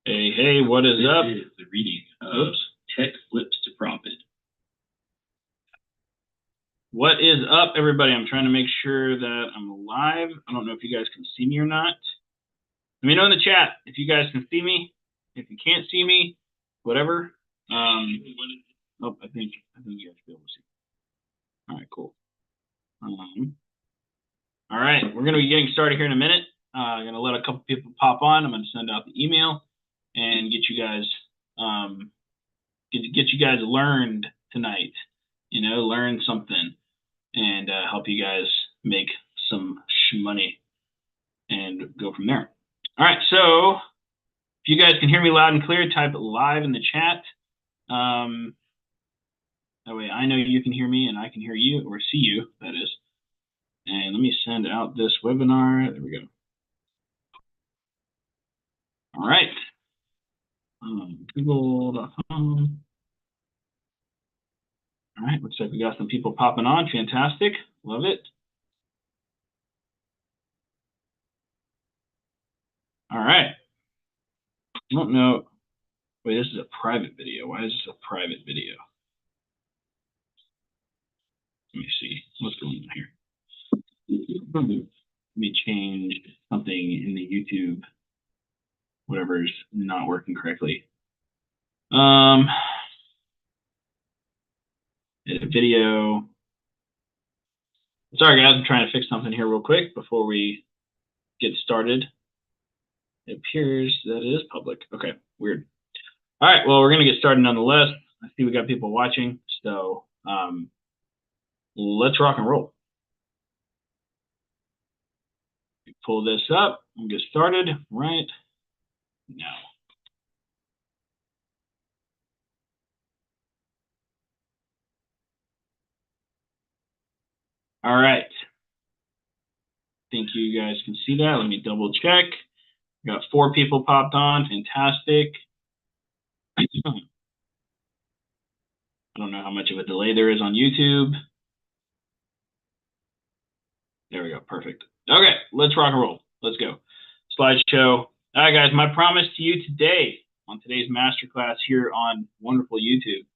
Hey, what is up? This is the reading of Tech Flips to Profit. What is up, everybody? I'm trying to make sure that I'm live. I don't know if you guys can see me or not. Let me know in the chat if you guys can see me. If you can't see me, whatever. I think you guys should be able to see. All right, cool. All right, we're going to be getting started here in a minute. I'm going to let a couple people pop on. I'm going to send out the email and get you guys get you guys learned tonight. Learn something and help you guys make some money and go from there. All right, so if you guys can hear me loud and clear, type live in the chat. That way I know you can hear me and I can hear you, or see you, that is. And let me send out this webinar. There we go. All right. Google.com. All right, looks like we got some people popping on. Fantastic. Love it. All right. I don't know. Wait, this is a private video. Why is this a private video? Let me see what's going on here. Let me change something in the YouTube. Whatever's not working correctly. Video. Sorry, guys. I'm trying to fix something here real quick before we get started. It appears that it is public. Okay, weird. All right, well, we're going to get started nonetheless. I see we got people watching, so let's rock and roll. Pull this up and get started right now. All right. Think you guys can see that. Let me double check. We got 4 people popped on. Fantastic. I don't know how much of a delay there is on YouTube. There we go. Perfect. Okay, let's rock and roll. Let's go. Slideshow. All right, guys, my promise to you today on today's masterclass here on wonderful YouTube,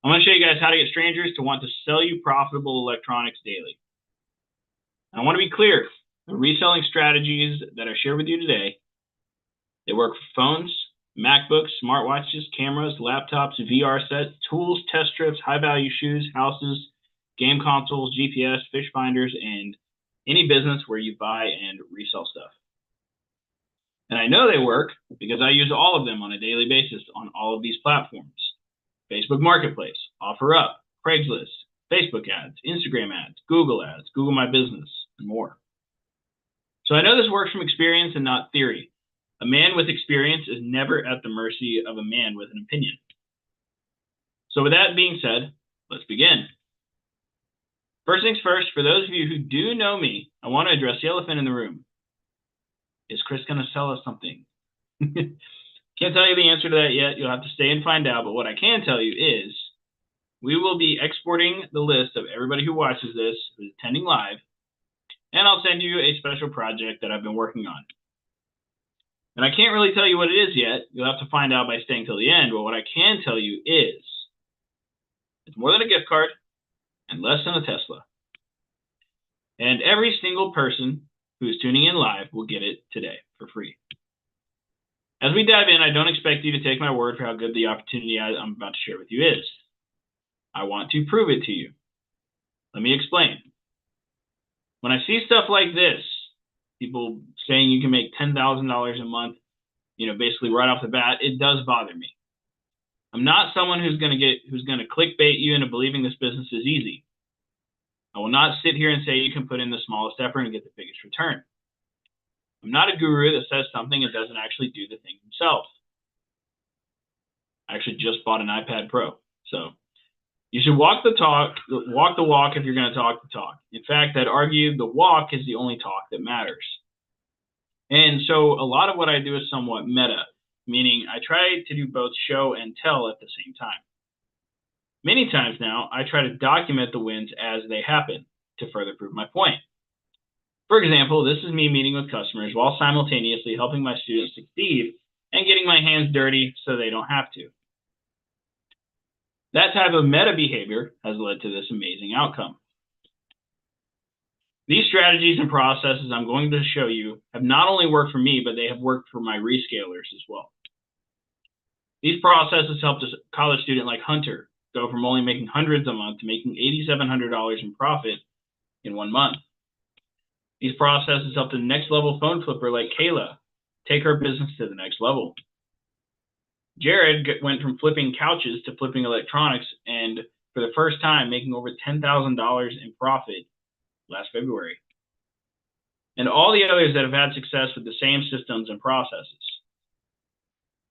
I'm going to show you guys how to get strangers to want to sell you profitable electronics daily. I want to be clear. The reselling strategies that I share with you today, they work for phones, MacBooks, smartwatches, cameras, laptops, VR sets, tools, test strips, high-value shoes, houses, game consoles, GPS, fish finders, and any business where you buy and resell stuff. And I know they work because I use all of them on a daily basis on all of these platforms. Facebook Marketplace, OfferUp, Craigslist, Facebook ads, Instagram ads, Google My Business, and more. So I know this works from experience and not theory. A man with experience is never at the mercy of a man with an opinion. So with that being said, let's begin. First things first, for those of you who do know me, I want to address the elephant in the room. Is Chris going to sell us something? Can't tell you the answer to that yet. You'll have to stay and find out. But what I can tell you is we will be exporting the list of everybody who watches this, who's attending live, and I'll send you a special project that I've been working on. And I can't really tell you what it is yet. You'll have to find out by staying till the end. But what I can tell you is it's more than a gift card and less than a Tesla. And every single person who's tuning in live will get it today for free. As we dive in, I don't expect you to take my word for how good the opportunity I'm about to share with you is. I want to prove it to you. Let me explain. When I see stuff like this, people saying you can make $10,000 a month, basically right off the bat, it does bother me. I'm not someone who's going to clickbait you into believing this business is easy. I will not sit here and say you can put in the smallest effort and get the biggest return. I'm not a guru that says something and doesn't actually do the thing himself. I actually just bought an iPad Pro. So you should walk the walk if you're going to talk the talk. In fact, I'd argue the walk is the only talk that matters. And so a lot of what I do is somewhat meta, meaning I try to do both show and tell at the same time. Many times now, I try to document the wins as they happen to further prove my point. For example, this is me meeting with customers while simultaneously helping my students succeed and getting my hands dirty so they don't have to. That type of meta behavior has led to this amazing outcome. These strategies and processes I'm going to show you have not only worked for me, but they have worked for my rescalers as well. These processes helped a college student like Hunter go from only making hundreds a month to making $8,700 in profit in 1 month. These processes helped a next level phone flipper like Kayla take her business to the next level. Jared went from flipping couches to flipping electronics, and for the first time making over $10,000 in profit last February. And all the others that have had success with the same systems and processes.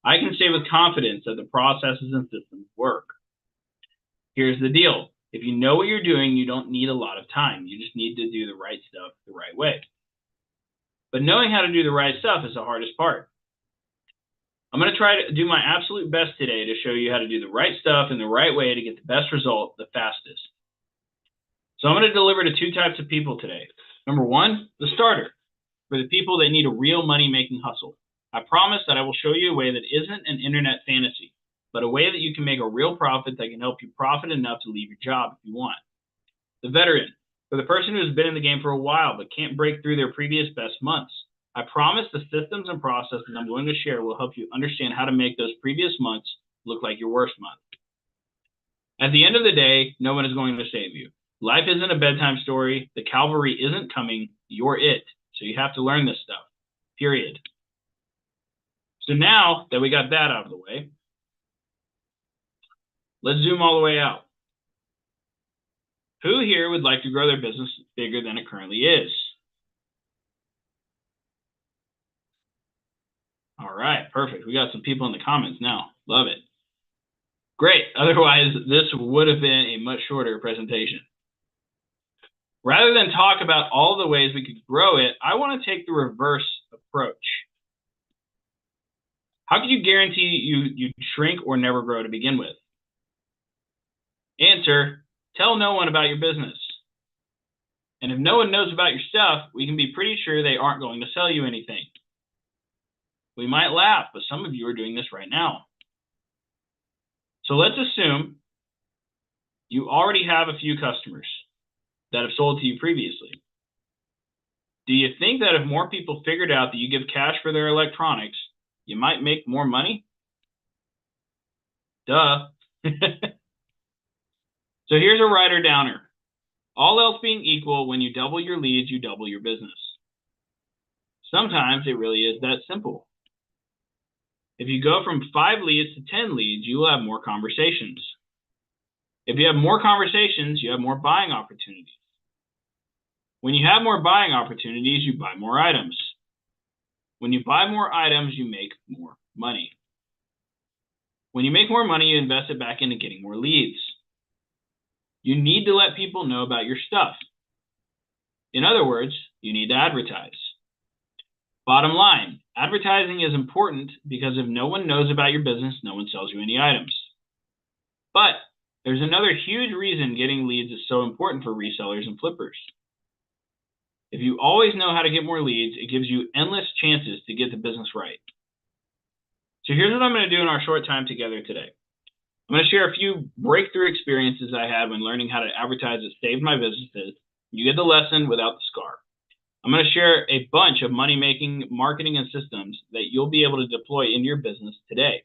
I can say with confidence that the processes and systems work. Here's the deal. If you know what you're doing, you don't need a lot of time. You just need to do the right stuff the right way. But knowing how to do the right stuff is the hardest part. I'm going to try to do my absolute best today to show you how to do the right stuff in the right way to get the best result the fastest. So I'm going to deliver to two types of people today. Number one, the starter, for the people that need a real money-making hustle. I promise that I will show you a way that isn't an internet fantasy, but a way that you can make a real profit that can help you profit enough to leave your job if you want. The veteran, for the person who has been in the game for a while but can't break through their previous best months. I promise the systems and processes I'm going to share will help you understand how to make those previous months look like your worst month. At the end of the day, no one is going to save you. Life isn't a bedtime story. The cavalry isn't coming. You're it. So you have to learn this stuff. Period. So now that we got that out of the way, let's zoom all the way out. Who here would like to grow their business bigger than it currently is? All right, perfect. We got some people in the comments now. Love it. Great. Otherwise, this would have been a much shorter presentation. Rather than talk about all the ways we could grow it, I want to take the reverse approach. How can you guarantee you'd shrink or never grow to begin with? Answer, tell no one about your business. And if no one knows about your stuff, we can be pretty sure they aren't going to sell you anything. We might laugh, but some of you are doing this right now. So let's assume you already have a few customers that have sold to you previously. Do you think that if more people figured out that you give cash for their electronics, you might make more money? Duh. So here's a writer downer. All else being equal, when you double your leads, you double your business. Sometimes it really is that simple. If you go from 5 leads to 10 leads, you will have more conversations. If you have more conversations, you have more buying opportunities. When you have more buying opportunities, you buy more items. When you buy more items, you make more money. When you make more money, you invest it back into getting more leads. You need to let people know about your stuff. In other words, you need to advertise. Bottom line, advertising is important because if no one knows about your business, no one sells you any items. But there's another huge reason getting leads is so important for resellers and flippers. If you always know how to get more leads, it gives you endless chances to get the business right. So here's what I'm going to do in our short time together today. I'm going to share a few breakthrough experiences I had when learning how to advertise that saved my businesses. You get the lesson without the scar. I'm going to share a bunch of money-making, marketing, and systems that you'll be able to deploy in your business today.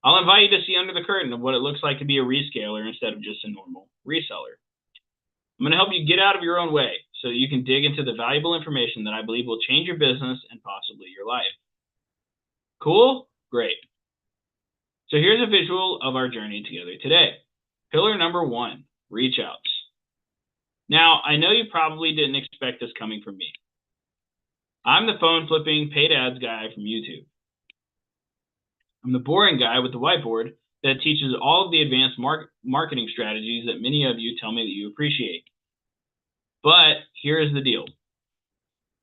I'll invite you to see under the curtain of what it looks like to be a rescaler instead of just a normal reseller. I'm going to help you get out of your own way so you can dig into the valuable information that I believe will change your business and possibly your life. Cool? Great. So here's a visual of our journey together today. Pillar number 1, reach outs. Now, I know you probably didn't expect this coming from me. I'm the phone flipping paid ads guy from YouTube. I'm the boring guy with the whiteboard that teaches all of the advanced marketing strategies that many of you tell me that you appreciate. But here's the deal.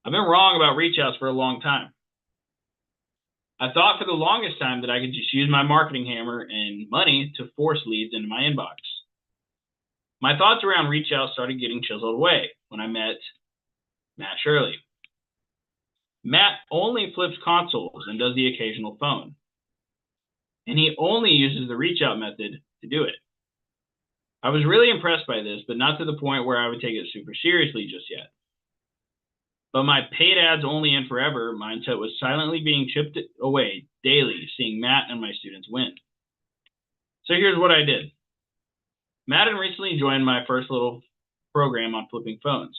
I've been wrong about reach outs for a long time. I thought for the longest time that I could just use my marketing hammer and money to force leads into my inbox. My thoughts around reach out started getting chiseled away when I met Matt Shirley. Matt only flips consoles and does the occasional phone. And he only uses the reach out method to do it. I was really impressed by this, but not to the point where I would take it super seriously just yet. But my paid ads only and forever mindset was silently being chipped away daily, seeing Matt and my students win. So here's what I did. Matt had recently joined my first little program on flipping phones.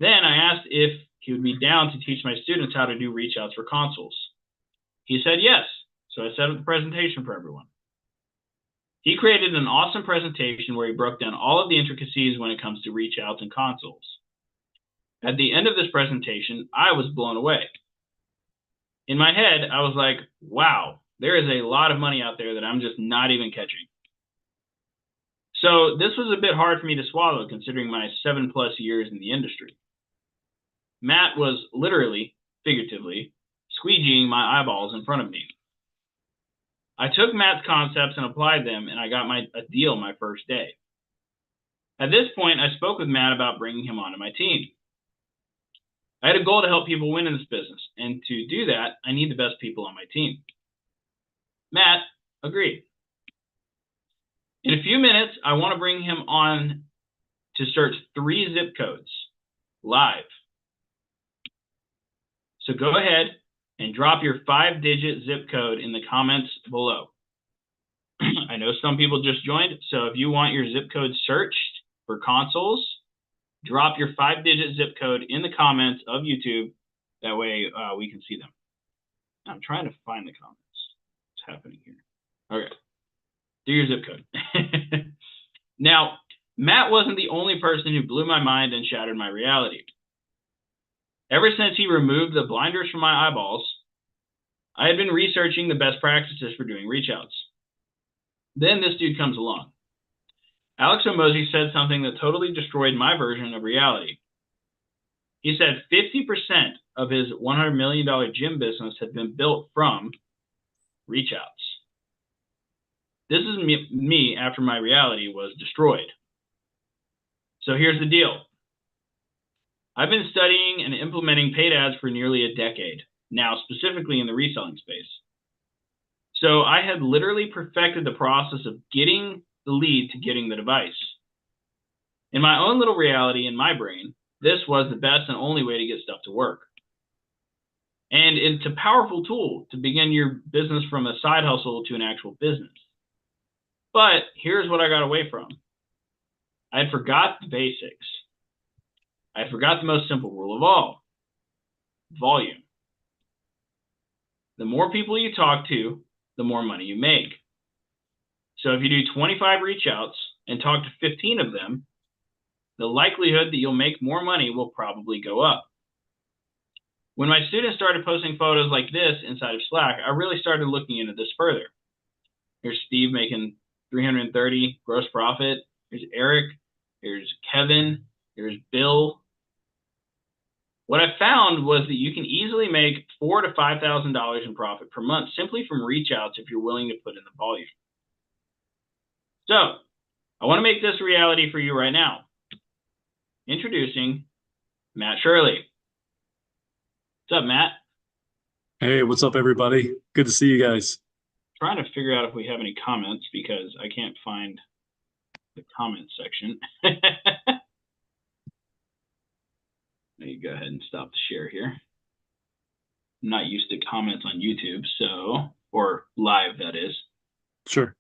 Then I asked if he would be down to teach my students how to do reach outs for consoles. He said yes, so I set up the presentation for everyone. He created an awesome presentation where he broke down all of the intricacies when it comes to reach outs and consoles. At the end of this presentation, I was blown away. In my head, I was like, wow, there is a lot of money out there that I'm just not even catching. So this was a bit hard for me to swallow considering my 7+ years in the industry. Matt was literally, figuratively, squeegeeing my eyeballs in front of me. I took Matt's concepts and applied them, and I got a deal my first day. At this point, I spoke with Matt about bringing him onto my team. I had a goal to help people win in this business, and to do that, I need the best people on my team. Matt agreed. In a few minutes, I want to bring him on to search 3 zip codes live. So go ahead and drop your 5-digit zip code in the comments below. I know some people just joined, so if you want your zip code searched for consoles, drop your 5-digit zip code in the comments of YouTube. That way we can see them. I'm trying to find the comments. What's happening here? Okay. Do your zip code. Now, Matt wasn't the only person who blew my mind and shattered my reality. Ever since he removed the blinders from my eyeballs, I had been researching the best practices for doing reach outs. Then this dude comes along. Alex Omozy said something that totally destroyed my version of reality. He said 50% of his $100 million gym business had been built from reach outs. This is me after my reality was destroyed. So here's the deal. I've been studying and implementing paid ads for nearly a decade, now specifically in the reselling space. So I had literally perfected the process of getting the lead to getting the device. In my own little reality in my brain, this was the best and only way to get stuff to work. And it's a powerful tool to begin your business from a side hustle to an actual business. But here's what I got away from. I had forgot the basics. I forgot the most simple rule of all. Volume. The more people you talk to, the more money you make. So if you do 25 reach outs and talk to 15 of them, the likelihood that you'll make more money will probably go up. When my students started posting photos like this inside of Slack, I really started looking into this further. Here's Steve making 330 gross profit. Here's Eric. Here's Kevin. Here's Bill. What I found was that you can easily make $4,000 to $5,000 in profit per month simply from reach outs if you're willing to put in the volume. So I want to make this a reality for you right now. Introducing Matt Shirley. What's up, Matt? Hey, what's up, everybody? Good to see you guys. Trying to figure out if we have any comments because I can't find the comment section. Let me go ahead and stop the share here. I'm not used to comments on YouTube, so, or live, that is. Sure.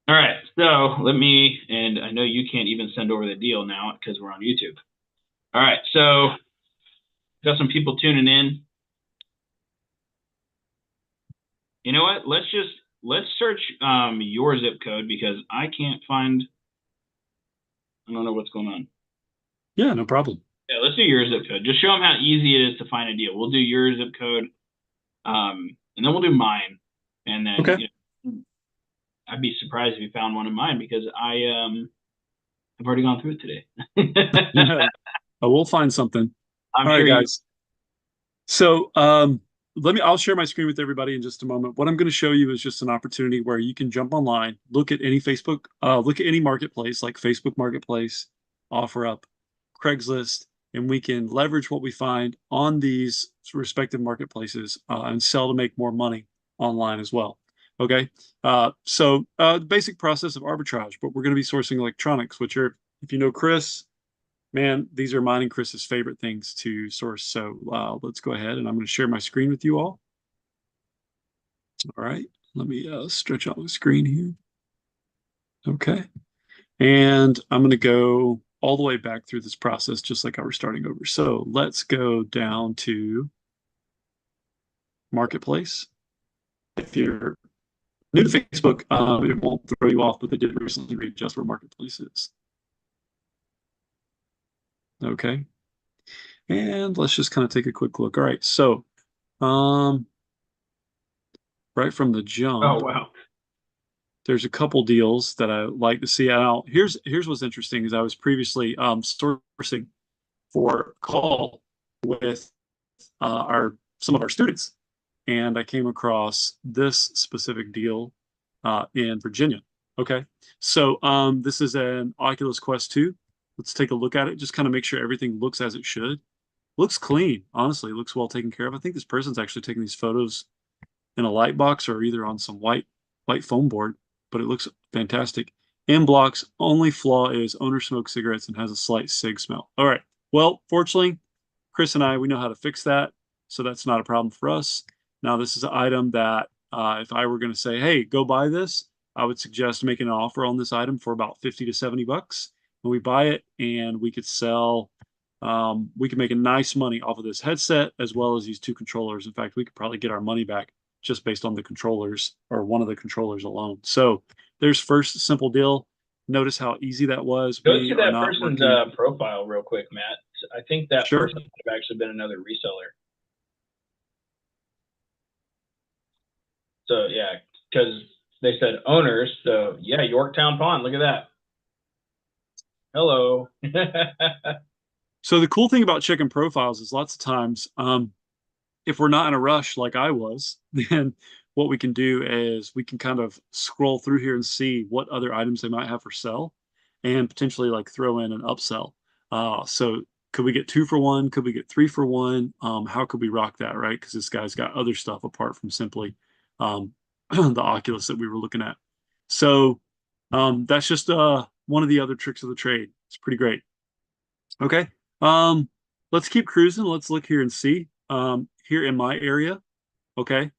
All right, so let me, and I know you can't even send over the deal now because we're on YouTube. All right, so got some people tuning in. You know what? Let's search your zip code because I can't find, I don't know what's going on. Yeah, no problem. Yeah, let's do your zip code. Just show them how easy it is to find a deal. We'll do your zip code, and then we'll do mine. And then okay. I'd be surprised if you found one of mine because I've already gone through it today. Yeah. We'll find something. All right, guys. So I'll share my screen with everybody in just a moment. What I'm going to show you is just an opportunity where you can jump online, look at any look at any marketplace like Facebook Marketplace, OfferUp, Craigslist, and we can leverage what we find on these respective marketplaces and sell to make more money online as well. Okay, so the basic process of arbitrage, but we're going to be sourcing electronics, which are, if you know Chris, man, these are mine and Chris's favorite things to source. So let's go ahead and I'm going to share my screen with you all. All right, let me stretch out my screen here. Okay, and I'm going to go all the way back through this process, just like I was starting over. So let's go down to Marketplace. If you're new to Facebook, it won't throw you off, but they did recently readjust where Marketplace is. Okay. And let's just kind of take a quick look. All right. So, right from the jump, Oh, wow. there's a couple deals that I like to see out. Here's what's interesting is I was previously sourcing for call with some of our students, and I came across this specific deal in Virginia. Okay, so this is an Oculus Quest 2. Let's take a look at it. Just kind of make sure everything looks as it should. Looks clean, honestly. Looks well taken care of. I think this person's actually taking these photos in a light box or either on some white foam board, but it looks fantastic. In blocks, only flaw is owner smokes cigarettes and has a slight cig smell. All right. Well, fortunately, Chris and I, we know how to fix that, so that's not a problem for us. Now, this is an item that if I were going to say, hey, go buy this, I would suggest making an offer on this item for about 50 to 70 bucks. When we buy it, and we could sell, we could make a nice money off of this headset as well as these two controllers. In fact, we could probably get our money back just based on the controllers or one of the controllers alone. So there's first simple deal. Notice how easy that was. Go We to are that not person's working. profile real quick, Matt. I think that Sure. person might have actually been another reseller. So, yeah, because they said owners. So, yeah, Yorktown Pond. Look at that. Hello. So the cool thing about checking profiles is lots of times, if we're not in a rush like I was, then what we can do is we can kind of scroll through here and see what other items they might have for sale and potentially like throw in an upsell. So could we get 2 for 1? Could we get 3 for 1? How could we rock that, right? Because this guy's got other stuff apart from simply um, the Oculus that we were looking at. So that's just one of the other tricks of the trade. It's pretty great. Okay. Let's keep cruising. Let's look here and see. Here in my area, okay,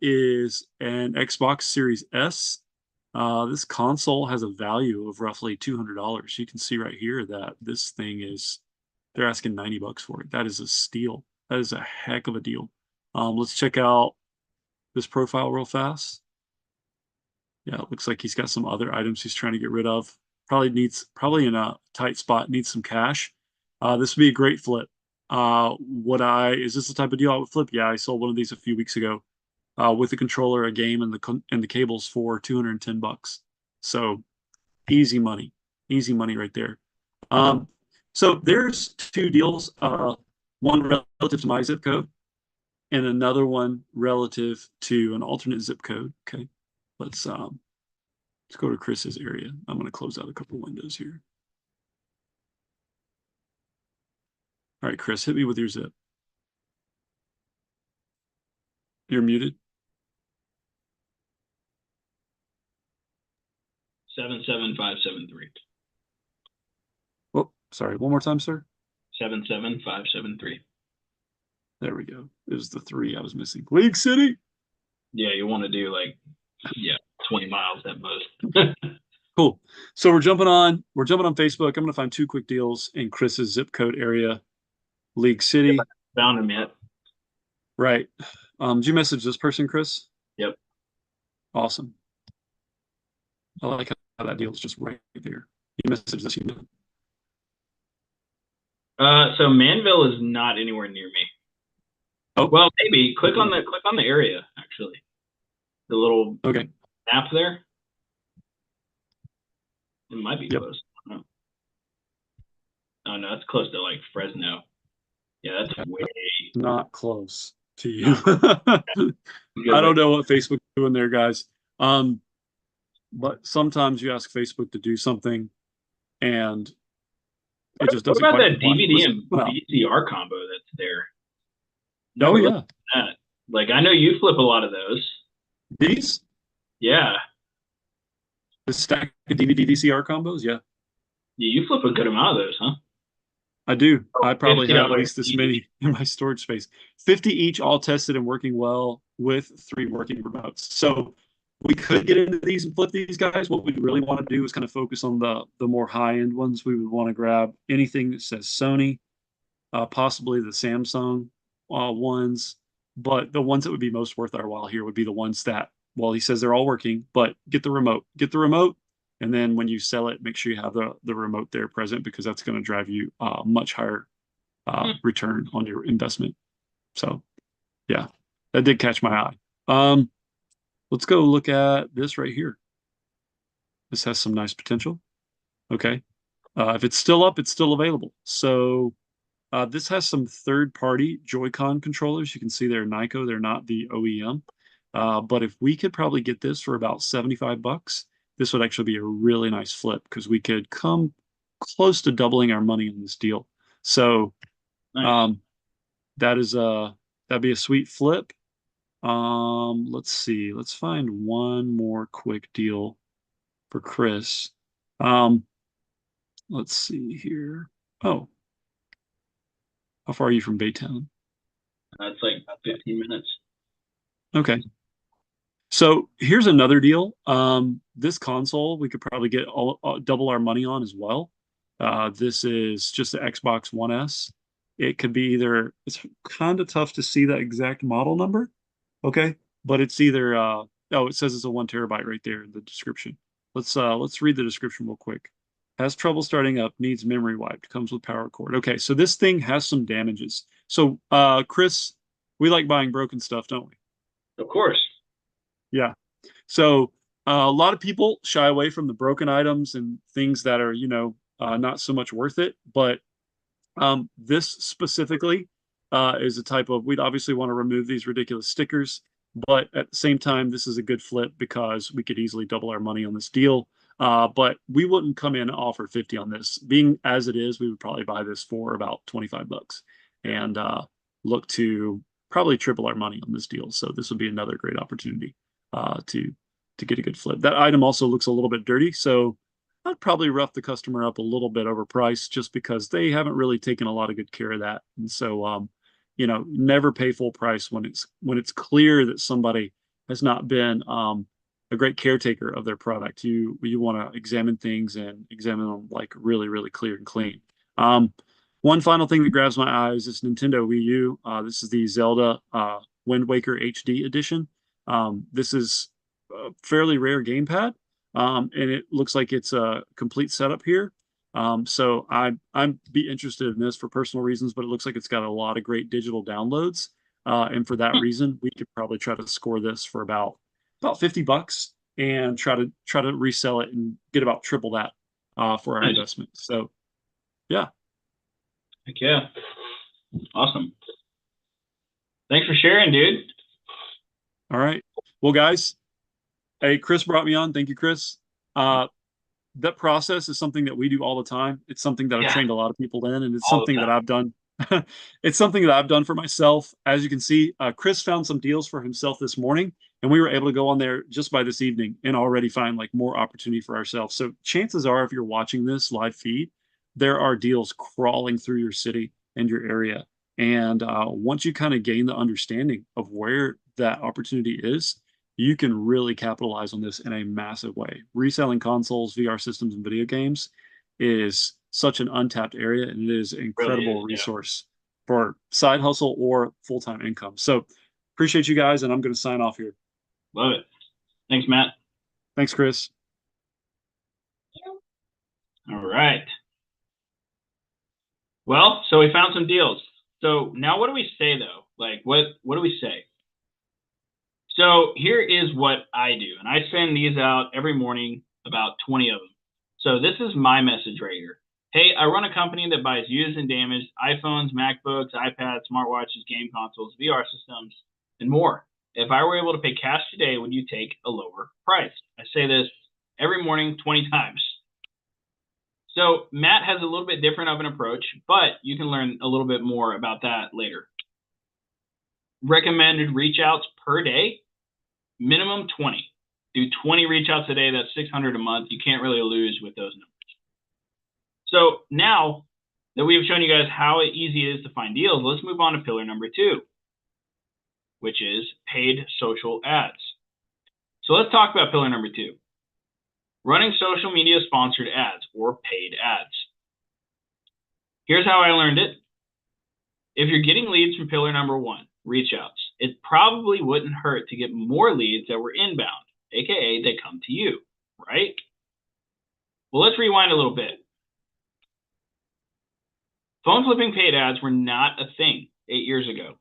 is an Xbox Series S. This console has a value of roughly $200. You can see right here that this thing is, they're asking 90 bucks for it. That is a steal. That is a heck of a deal. Let's check out this profile real fast. Yeah, it looks like he's got some other items he's trying to get rid of. Probably in a tight spot, needs some cash. This would be a great flip. Is this the type of deal I would flip? Yeah, I sold one of these a few weeks ago with the controller, a game, and the cables for 210 bucks. So easy money right there. So there's 2 deals, one relative to my zip code and another one relative to an alternate zip code. Okay, let's go to Chris's area. I'm going to close out a couple windows here. All right, Chris, hit me with your zip. You're muted. 77573. Oh, sorry. One more time, sir. 77573. There we go. It was the 3 I was missing. League City. Yeah, you want to do 20 miles at most. Cool. So we're jumping on Facebook. I'm going to find 2 quick deals in Chris's zip code area, League City. Found him yet? Right. Did you message this person, Chris? Yep. Awesome. I like how that deal is just right there. You message this, you know. So Manville is not anywhere near me. Oh, well, maybe click on the area actually. The little map there. It might be close. I don't know. Oh no, that's close to like Fresno. Yeah, that's way not close to you. I don't know what Facebook's doing there, guys. But sometimes you ask Facebook to do something and It just What doesn't about quite that look like DVD what's and coming out. VCR combo that's there? Oh Never looked yeah, at that. Like, I know you flip a lot of those. these Yeah. the stack of DVD VCR combos. Yeah, Yeah, you flip a good amount of those, huh? I do. Oh, I probably have at $50 least this many in my storage space. 50 each, all tested and working well with 3 working remotes. So we could get into these and flip these guys. What we really want to do is kind of focus on the more high end ones. We would want to grab anything that says Sony, possibly the Samsung ones, but the ones that would be most worth our while here would be the ones that, well, he says they're all working, but get the remote, and then when you sell it, make sure you have the remote there present because that's going to drive you much higher return on your investment. So yeah, that did catch my eye. Let's go look at this right here. This has some nice potential. Okay. If it's still up, it's still available. So this has some third-party Joy-Con controllers. You can see they're Nyko. They're not the OEM. But if we could probably get this for about 75 bucks, this would actually be a really nice flip because we could come close to doubling our money in this deal. So Nice. um, that'd be a sweet flip. Let's see. Let's find one more quick deal for Chris. Um, let's see here. Oh, how far are you from Baytown? That's like 15 minutes. Okay. So here's another deal. This console we could probably get double our money on as well. This is just the Xbox One S. It could be either, it's kind of tough to see that exact model number. Okay. But it's either, oh, it says it's a 1 terabyte right there in the description. Let's read the description real quick. Has trouble starting up, needs memory wiped, comes with power cord. Okay. So this thing has some damages. So, Chris, we like buying broken stuff, don't we? Of course. Yeah. So a lot of people shy away from the broken items and things that are, not so much worth it. But this specifically is a type of, we'd obviously want to remove these ridiculous stickers, but at the same time, this is a good flip because we could easily double our money on this deal. But we wouldn't come in and offer 50 on this. Being as it is, we would probably buy this for about 25 bucks and look to probably triple our money on this deal. So this would be another great opportunity to get a good flip. That item also looks a little bit dirty, so I'd probably rough the customer up a little bit overpriced just because they haven't really taken a lot of good care of that. And so, never pay full price when it's clear that somebody has not been a great caretaker of their product. You want to examine things and examine them like really, really clear and clean. One final thing that grabs my eye is this Nintendo Wii U. This is the Zelda Wind Waker HD edition. This is a fairly rare gamepad, and it looks like it's a complete setup here. So I'd be interested in this for personal reasons, but it looks like it's got a lot of great digital downloads. And for that reason, we could probably try to score this for about 50 bucks and try to resell it and get about triple that for our Nice. investment. So yeah. Heck yeah. Awesome. Thanks for sharing, dude. All right. Well, guys, hey, Chris brought me on. Thank you, Chris. That process is something that we do all the time. It's something that I've Yeah. trained a lot of people in, and it's All the something that time. I've done. It's something that I've done for myself. As you can see, Chris found some deals for himself this morning, and we were able to go on there just by this evening and already find like more opportunity for ourselves. So chances are, if you're watching this live feed, there are deals crawling through your city and your area. And once you kind of gain the understanding of where that opportunity is, you can really capitalize on this in a massive way. Reselling consoles, VR systems, and video games is such an untapped area, and it is an Really incredible is, yeah. resource for side hustle or full-time income. So appreciate you guys, and I'm going to sign off here. Love it. Thanks, Matt. Thanks, Chris. All right. Well, so we found some deals. So now what do we say though? Like what do we say? So here is what I do. And I send these out every morning, about 20 of them. So this is my message right here. Hey, I run a company that buys used and damaged iPhones, MacBooks, iPads, smartwatches, game consoles, VR systems, and more. If I were able to pay cash today, would you take a lower price? I say this every morning 20 times. So Matt has a little bit different of an approach, but you can learn a little bit more about that later. Recommended reach outs per day, minimum 20. Do 20 reach outs a day, that's 600 a month. You can't really lose with those numbers. So now that we have shown you guys how easy it is to find deals, let's move on to pillar number 2, which is paid social ads. So let's talk about pillar number 2, running social media sponsored ads or paid ads. Here's how I learned it. If you're getting leads from pillar number 1, reach outs, it probably wouldn't hurt to get more leads that were inbound, aka they come to you, right? Well, let's rewind a little bit. Phone flipping paid ads were not a thing 8 years ago.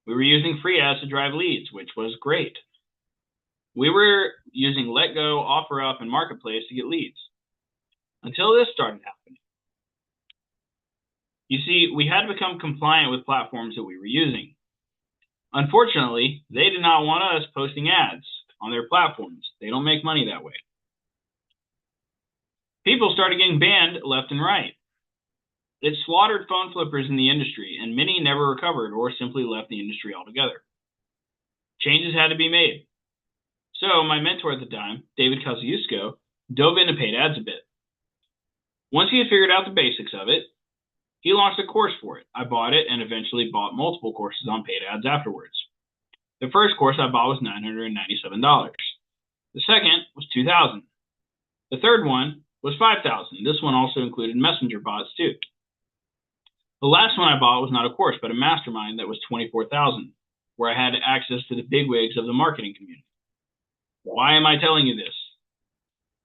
We were using free ads to drive leads, which was great. We were using Let Go, OfferUp, and Marketplace to get leads until this started happening. You see, we had to become compliant with platforms that we were using. Unfortunately, they did not want us posting ads on their platforms. They don't make money that way. People started getting banned left and right. It slaughtered phone flippers in the industry, and many never recovered or simply left the industry altogether. Changes had to be made. So my mentor at the time, David Kosciuszko, dove into paid ads a bit. Once he had figured out the basics of it, he launched a course for it. I bought it and eventually bought multiple courses on paid ads afterwards. The first course I bought was $997. The second was $2,000. The third one was $5,000. This one also included messenger bots too. The last one I bought was not a course, but a mastermind that was $24,000, where I had access to the bigwigs of the marketing community. Why am I telling you this?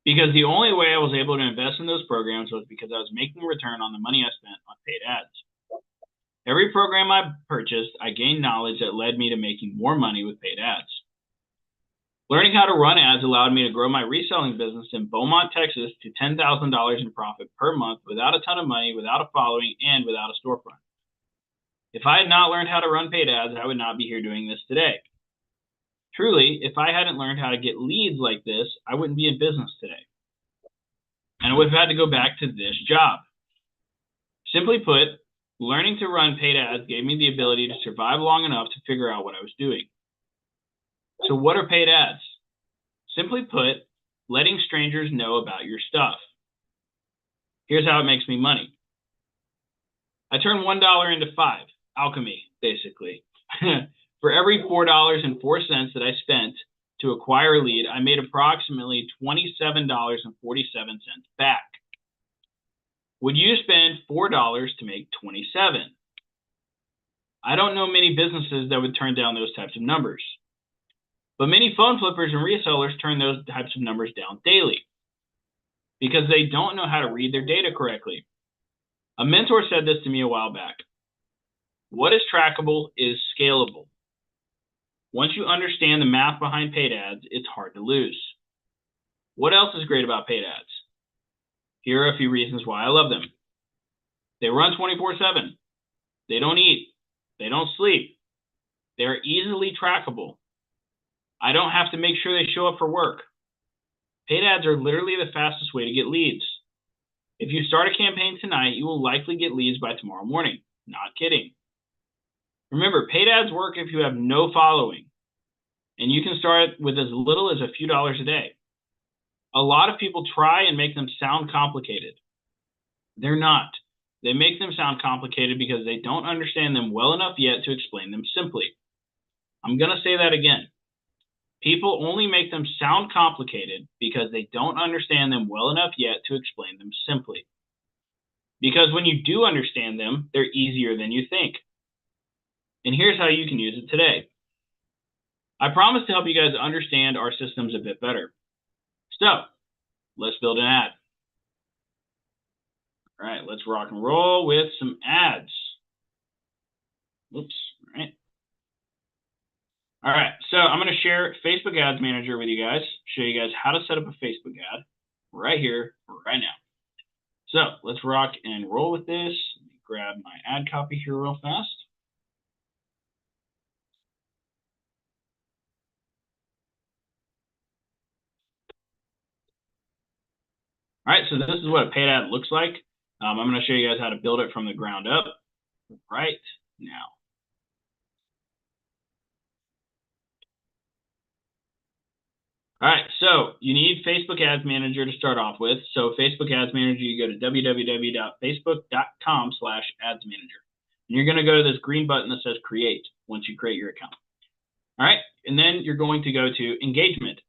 Because the only way I was able to invest in those programs was because I was making a return on the money I spent on paid ads. Every program I purchased, I gained knowledge that led me to making more money with paid ads. Learning how to run ads allowed me to grow my reselling business in Beaumont, Texas to $10,000 in profit per month without a ton of money, without a following, and without a storefront. If I had not learned how to run paid ads, I would not be here doing this today. Truly, if I hadn't learned how to get leads like this, I wouldn't be in business today. And I would have had to go back to this job. Simply put, learning to run paid ads gave me the ability to survive long enough to figure out what I was doing. So what are paid ads? Simply put, letting strangers know about your stuff. Here's how it makes me money. I turn $1 into 5. Alchemy, basically. For every $4.04 that I spent to acquire a lead, I made approximately $27.47 back. Would you spend $4 to make $27? I don't know many businesses that would turn down those types of numbers. But many phone flippers and resellers turn those types of numbers down daily because they don't know how to read their data correctly. A mentor said this to me a while back. What is trackable is scalable. Once you understand the math behind paid ads, it's hard to lose. What else is great about paid ads? Here are a few reasons why I love them. They run 24/7. They don't eat. They don't sleep. They are easily trackable. I don't have to make sure they show up for work. Paid ads are literally the fastest way to get leads. If you start a campaign tonight, you will likely get leads by tomorrow morning. Not kidding. Remember, paid ads work if you have no following, and you can start with as little as a few dollars a day. A lot of people try and make them sound complicated. They're not. They make them sound complicated because they don't understand them well enough yet to explain them simply. I'm going to say that again. People only make them sound complicated because they don't understand them well enough yet to explain them simply. Because when you do understand them, they're easier than you think. And here's how you can use it today. I promise to help you guys understand our systems a bit better. So, let's build an ad. All right, let's rock and roll with some ads. Oops, all right. All right, so I'm going to share Facebook Ads Manager with you guys, show you guys how to set up a Facebook ad right here, right now. So let's rock and roll with this. Let me grab my ad copy here real fast. All right, so this is what a paid ad looks like. I'm going to show you guys how to build it from the ground up right now. All right, so you need Facebook Ads Manager to start off with. So Facebook Ads Manager, you go to www.facebook.com/adsmanager. And you're going to go to this green button that says create once you create your account. All right, and then you're going to go to engagement.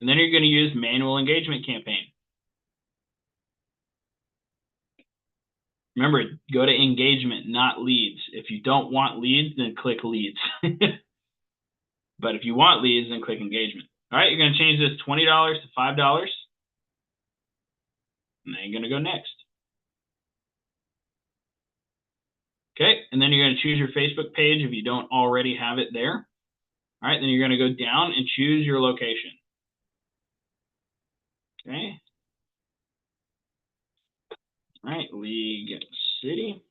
And then you're going to use manual engagement campaign. Remember, go to engagement, not leads. If you don't want leads, then click leads. But if you want leads, then click engagement. All right, you're going to change this $20 to $5. And then you're going to go next. Okay, and then you're going to choose your Facebook page if you don't already have it there. All right, then you're going to go down and choose your location. Okay. All right, League City.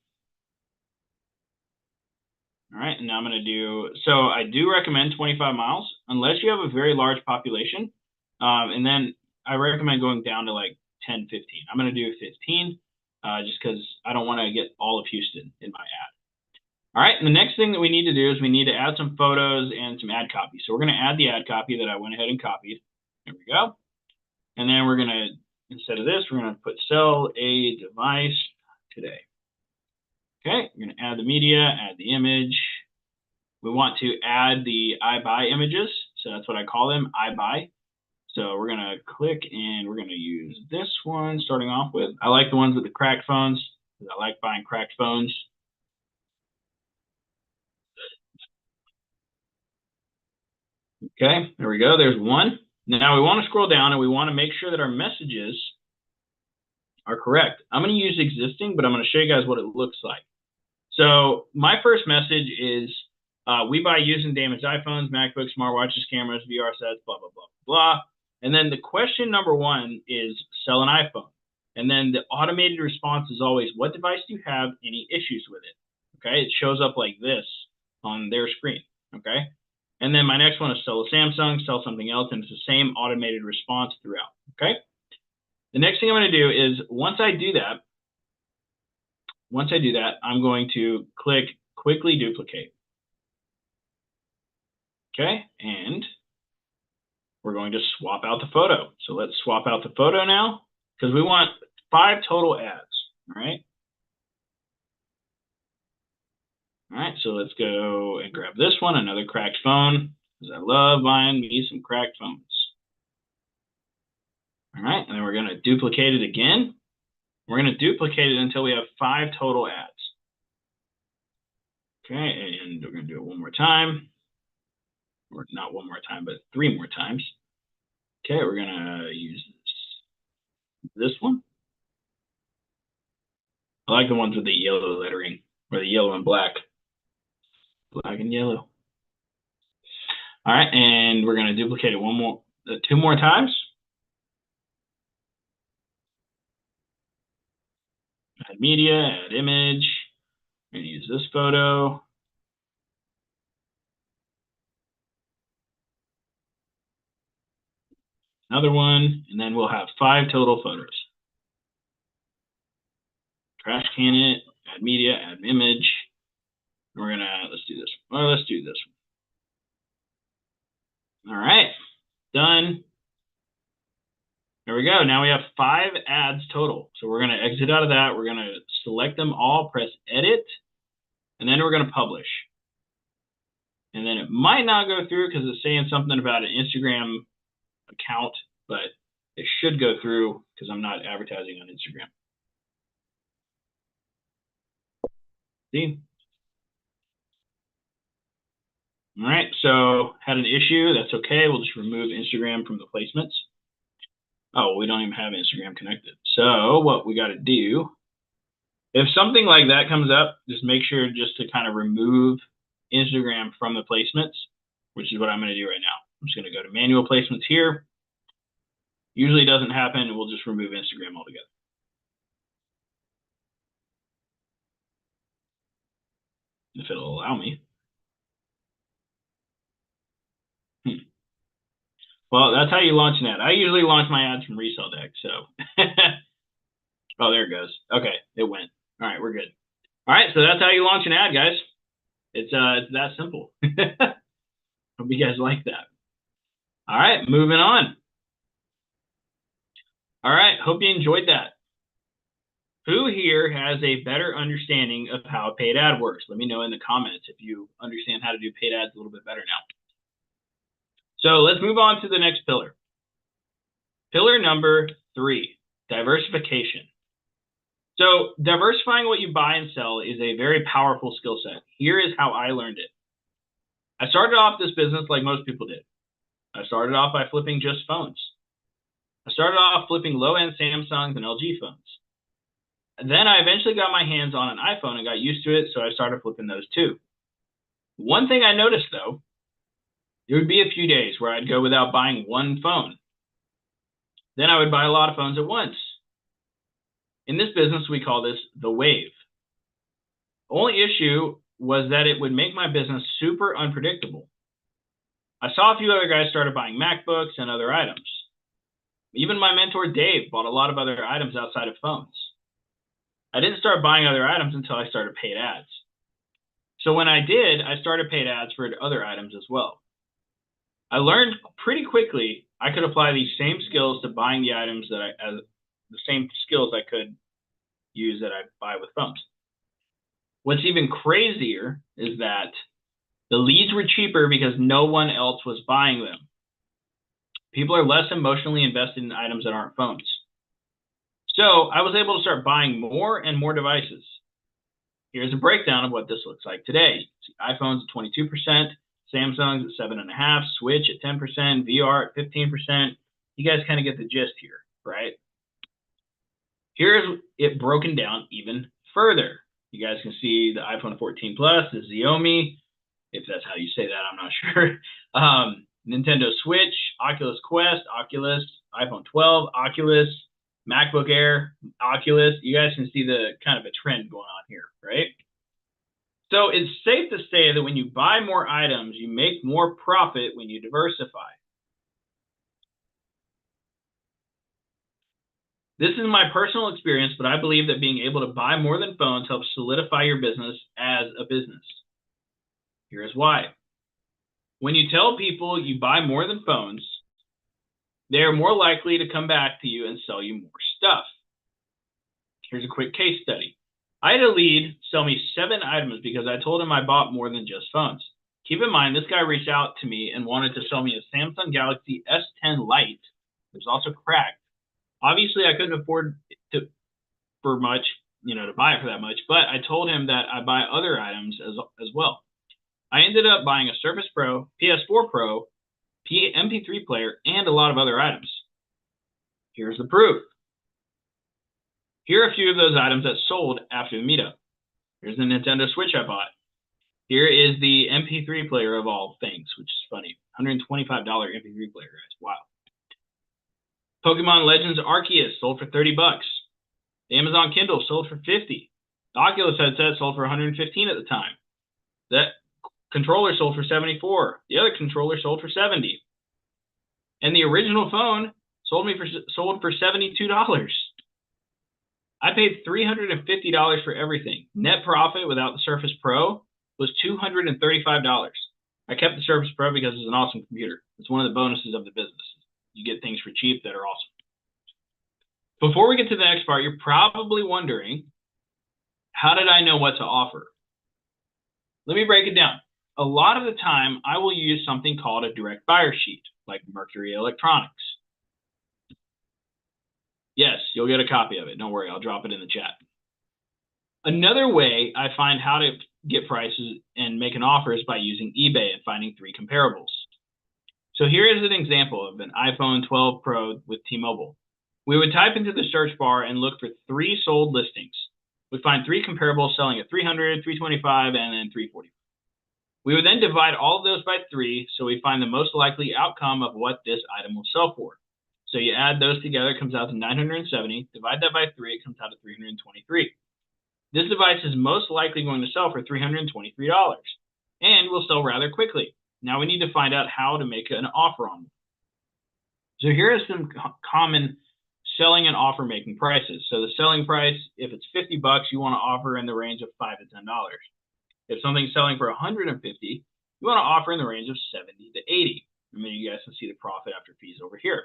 All right, and now I'm going to do, so I do recommend 25 miles, unless you have a very large population. And then I recommend going down to like 10, 15. I'm going to do 15 just because I don't want to get all of Houston in my ad. All right, and the next thing that we need to do is we need to add some photos and some ad copy. So we're going to add the ad copy that I went ahead and copied. There we go. And then we're going to, instead of this, we're going to put sell a device today. Okay, we're going to add the media, add the image. We want to add the I buy images. So that's what I call them, I buy. So we're going to click and we're going to use this one starting off with. I like the ones with the cracked phones because I like buying cracked phones. Okay, there we go. There's one. Now we want to scroll down and we want to make sure that our messages are correct. I'm going to use existing, but I'm going to show you guys what it looks like. So my first message is we buy used and damaged iPhones, MacBooks, smartwatches, cameras, VR sets, blah, blah, blah, blah. And then the question number one is sell an iPhone. And then the automated response is always, what device do you have? Any issues with it? Okay, it shows up like this on their screen. Okay. And then my next one is sell a Samsung, sell something else, and it's the same automated response throughout. Okay. The next thing I'm going to do is once I do that, I'm going to click quickly duplicate. Okay, and we're going to swap out the photo. So let's swap out the photo now because we want 5 total ads. All right. All right, so let's go and grab this one, another cracked phone, because I love buying me some cracked phones. All right, and then we're going to duplicate it again. We're going to duplicate it until we have 5 total ads. Okay, and we're going to do it one more time. Or not one more time, but 3 more times. Okay, we're going to use this one. I like the ones with the yellow lettering, or the yellow and black. Black and yellow. All right, and we're going to duplicate it 2 more times. Add media, add image. We're going to use this photo. Another one, and then we'll have 5 total photos. Trash can it, add media, add image. And we're gonna, let's do this. Well, let's do this one. All right, done. There we go. Now we have 5 ads total. So we're gonna exit out of that. We're gonna select them all, press edit, and then we're gonna publish. And then it might not go through because it's saying something about an Instagram account, but it should go through because I'm not advertising on Instagram. See? All right, so had an issue. That's okay. We'll just remove Instagram from the placements. Oh, we don't even have Instagram connected. So what we got to do, if something like that comes up, just make sure just to kind of remove Instagram from the placements, which is what I'm going to do right now. I'm just going to go to manual placements here. Usually doesn't happen, and we'll just remove Instagram altogether. If it'll allow me. Well, that's how you launch an ad. I usually launch my ads from Resell Deck, so. Oh, there it goes. Okay, it went. All right, we're good. All right, so that's how you launch an ad, guys. It's that simple. Hope you guys like that. All right, moving on. All right, hope you enjoyed that. Who here has a better understanding of how a paid ad works? Let me know in the comments if you understand how to do paid ads a little bit better now. So let's move on to the next pillar. Pillar number 3, diversification. So diversifying what you buy and sell is a very powerful skill set. Here is how I learned it. I started off this business like most people did. I started off by flipping just phones. I started off flipping low-end Samsungs and LG phones. And then I eventually got my hands on an iPhone and got used to it, so I started flipping those too. One thing I noticed, though, there would be a few days where I'd go without buying one phone. Then I would buy a lot of phones at once. In this business, we call this the wave. The only issue was that it would make my business super unpredictable. I saw a few other guys started buying MacBooks and other items. Even my mentor, Dave, bought a lot of other items outside of phones. I didn't start buying other items until I started paid ads. So when I did, I started paid ads for other items as well. I learned pretty quickly I could apply these same skills to buying the items that the same skills I could use that I buy with phones. What's even crazier is that the leads were cheaper because no one else was buying them. People are less emotionally invested in items that aren't phones. So I was able to start buying more and more devices. Here's a breakdown of what this looks like today. See, iPhones at 22%, Samsungs at 7.5%, Switch at 10%, VR at 15%. You guys kind of get the gist here, right? Here's it broken down even further. You guys can see the iPhone 14 Plus, the Xiaomi, if that's how you say that, I'm not sure. Nintendo Switch, Oculus Quest, Oculus, iPhone 12, Oculus, MacBook Air, Oculus. You guys can see the kind of a trend going on here, right? So it's safe to say that when you buy more items, you make more profit when you diversify. This is my personal experience, but I believe that being able to buy more than phones helps solidify your business as a business. Here's why. When you tell people you buy more than phones, they are more likely to come back to you and sell you more stuff. Here's a quick case study. I had a lead sell me 7 items because I told him I bought more than just phones. Keep in mind, this guy reached out to me and wanted to sell me a Samsung Galaxy S10 Lite. It was also cracked. Obviously, I couldn't afford to buy it for that much, but I told him that I buy other items as well. I ended up buying a Surface Pro, PS4 Pro, MP3 player, and a lot of other items. Here's the proof. Here are a few of those items that sold after the meetup. Here's the Nintendo Switch I bought. Here is the MP3 player of all things, which is funny. $125 MP3 player, guys. Wow. Pokemon Legends Arceus sold for $30. The Amazon Kindle sold for $50. The Oculus headset sold for $115 at the time. That controller sold for $74. The other controller sold for $70. And the original phone sold for $72. I paid $350 for everything. Net profit without the Surface Pro was $235. I kept the Surface Pro because it's an awesome computer. It's one of the bonuses of the business. You get things for cheap that are awesome. Before we get to the next part, you're probably wondering, how did I know what to offer? Let me break it down. A lot of the time, I will use something called a direct buyer sheet, like Mercury Electronics. Yes, you'll get a copy of it. Don't worry, I'll drop it in the chat. Another way I find how to get prices and make an offer is by using eBay and finding 3 comparables. So here is an example of an iPhone 12 Pro with T-Mobile. We would type into the search bar and look for 3 sold listings. We'd find 3 comparables selling at $300, $325, and then $345. We would then divide all of those by 3, so we find the most likely outcome of what this item will sell for. So you add those together, it comes out to 970. Divide that by 3, it comes out to 323. This device is most likely going to sell for $323 and will sell rather quickly. Now we need to find out how to make an offer on them. So here are some common selling and offer making prices. So the selling price, if it's $50, you want to offer in the range of $5 to $10. If something's selling for $150, you want to offer in the range of $70 to $80. And then you guys can see the profit after fees over here.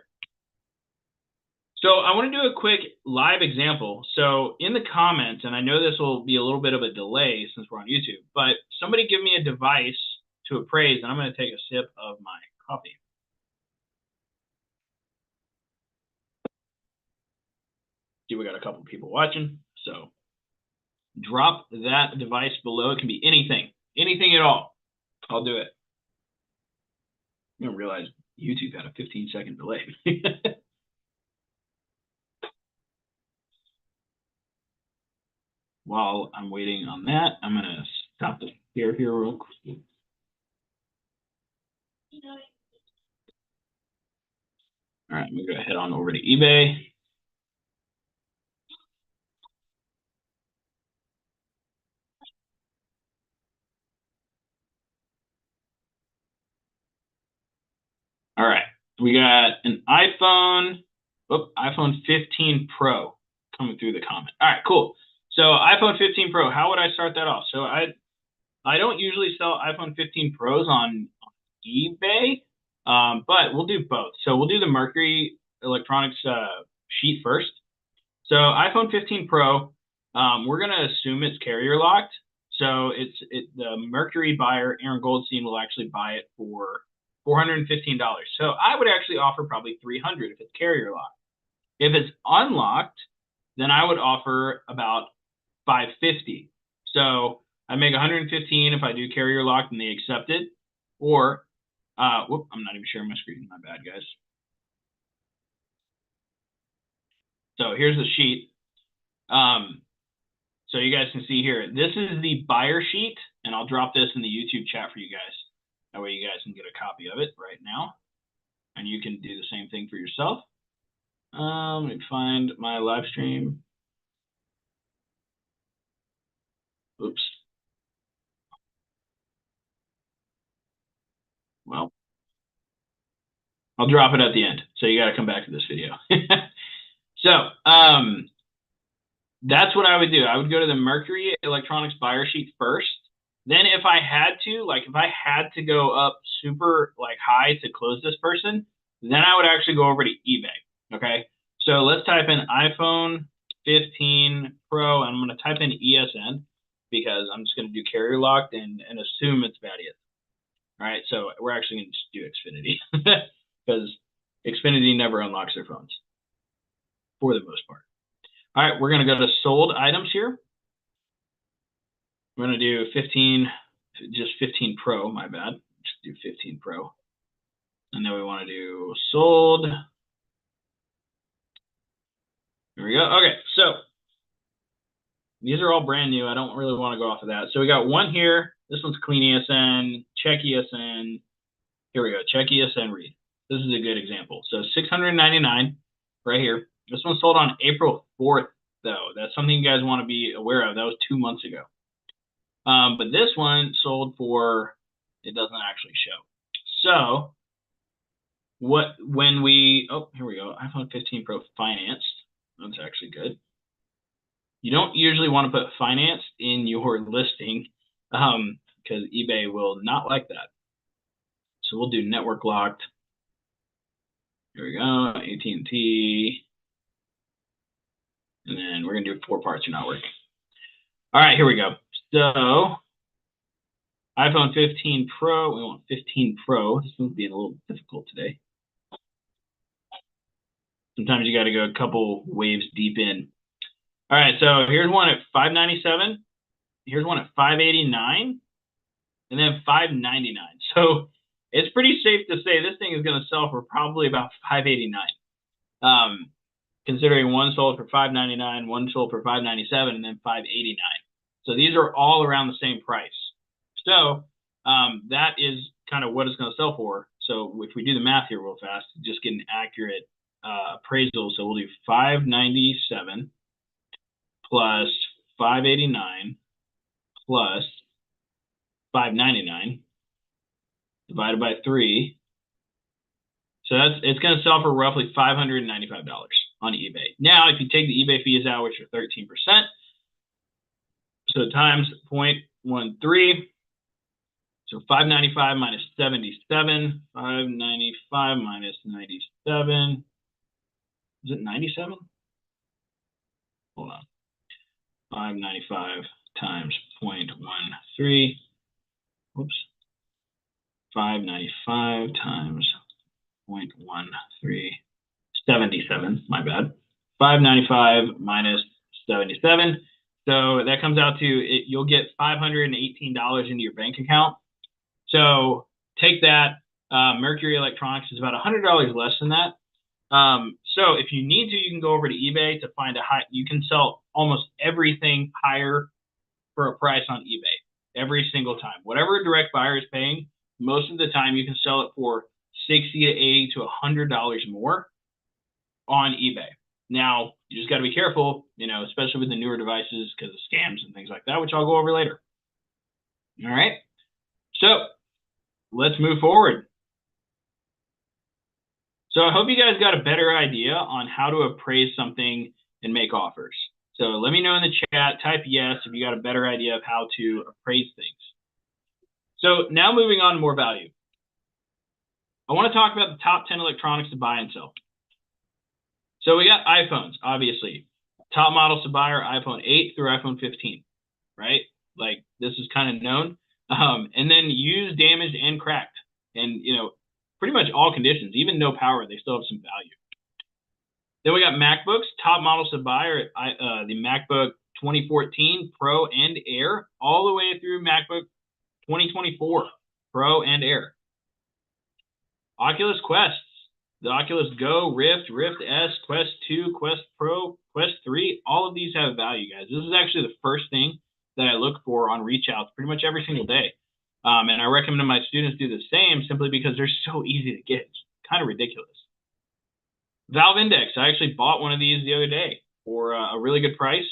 So I want to do a quick live example. So in the comments, and I know this will be a little bit of a delay since we're on YouTube, but somebody give me a device to appraise, and I'm going to take a sip of my coffee. See, we got a couple people watching. So drop that device below. It can be anything, anything at all. I'll do it. I didn't realize YouTube had a 15-second delay. While I'm waiting on that, I'm going to stop the share here real quick. All right, I'm going to go head on over to eBay. All right, we got an iPhone 15 Pro coming through the comment. All right, cool. So iPhone 15 Pro, how would I start that off? So I don't usually sell iPhone 15 Pros on eBay, but we'll do both. So we'll do the Mercury Electronics sheet first. So iPhone 15 Pro, we're going to assume it's carrier locked. So the Mercury buyer, Aaron Goldstein, will actually buy it for $415. So I would actually offer probably $300 if it's carrier locked. If it's unlocked, then I would offer about $550. So I make $115 if I do carrier locked and they accept it. Or, I'm not even sharing my screen. My bad, guys. So here's the sheet. So you guys can see here, this is the buyer sheet, and I'll drop this in the YouTube chat for you guys. That way you guys can get a copy of it right now. And you can do the same thing for yourself. Let me find my live stream. Oops. Well, I'll drop it at the end. So you got to come back to this video. So that's what I would do. I would go to the Mercury Electronics buyer sheet first. Then if I had to, like if I had to go up super like high to close this person, then I would actually go over to eBay. Okay. So let's type in iPhone 15 Pro, and I'm going to type in ESN because I'm just going to do carrier locked and assume it's bad ESN. All right. So we're actually going to do Xfinity because Xfinity never unlocks their phones for the most part. All right. We're going to go to sold items here. We're going to do 15, just 15 Pro, my bad. Just do 15 Pro. And then we want to do sold. Here we go. Okay, so these are all brand new. I don't really want to go off of that. So we got one here. This one's clean ESN, check ESN. Here we go, check ESN read. This is a good example. So $699 right here. This one sold on April 4th, though. That's something you guys want to be aware of. That was 2 months ago. But this one sold for, it doesn't actually show. So when we, oh, here we go, iPhone 15 Pro financed. That's actually good. You don't usually want to put financed in your listing because eBay will not like that. So we'll do network locked. Here we go, AT&T. And then we're going to do 4 parts are not working. All right, here we go. So iPhone 15 Pro, we want 15 Pro. This one's being a little difficult today. Sometimes you got to go a couple waves deep in. All right, so here's one at $597. Here's one at $589, and then $599. So it's pretty safe to say this thing is going to sell for probably about $589. Considering one sold for $599, one sold for $597, and then $589. So these are all around the same price. So that is kind of what it's going to sell for. So if we do the math here real fast, just get an accurate appraisal. So we'll do 597 plus 589 plus 599 divided by 3. So it's going to sell for roughly $595 on eBay. Now, if you take the eBay fees out, which are 13%, so times 0.13, so 595 minus 77, 595 minus 97. Is it 97? Hold on. 595 times 0.13. Whoops. 595 times 0.13. 77. My bad. 595 minus 77. So that comes out to you'll get $518 into your bank account. So take that. Mercury Electronics is about $100 less than that. So if you need to, you can go over to eBay to find a high. You can sell almost everything higher for a price on eBay every single time. Whatever a direct buyer is paying, most of the time you can sell it for $60 to $80 to $100 more on eBay. Now you just got to be careful, especially with the newer devices because of scams and things like that, which I'll go over later. All right. So let's move forward. So I hope you guys got a better idea on how to appraise something and make offers. So let me know in the chat, type yes if you got a better idea of how to appraise things. So now moving on to more value. I want to talk about the top 10 electronics to buy and sell. So we got iPhones, obviously. Top models to buy are iPhone 8 through iPhone 15, right? Like this is kind of known. And then used, damaged, and cracked. And, pretty much all conditions, even no power, they still have some value. Then we got MacBooks. Top models to buy are the MacBook 2014 Pro and Air, all the way through MacBook 2024 Pro and Air. Oculus Quests. The Oculus Go, Rift, Rift S, Quest 2, Quest Pro, Quest 3, all of these have value, guys. This is actually the first thing that I look for on reach outs pretty much every single day. And I recommend my students do the same simply because they're so easy to get. It's kind of ridiculous. Valve Index. I actually bought one of these the other day for a really good price.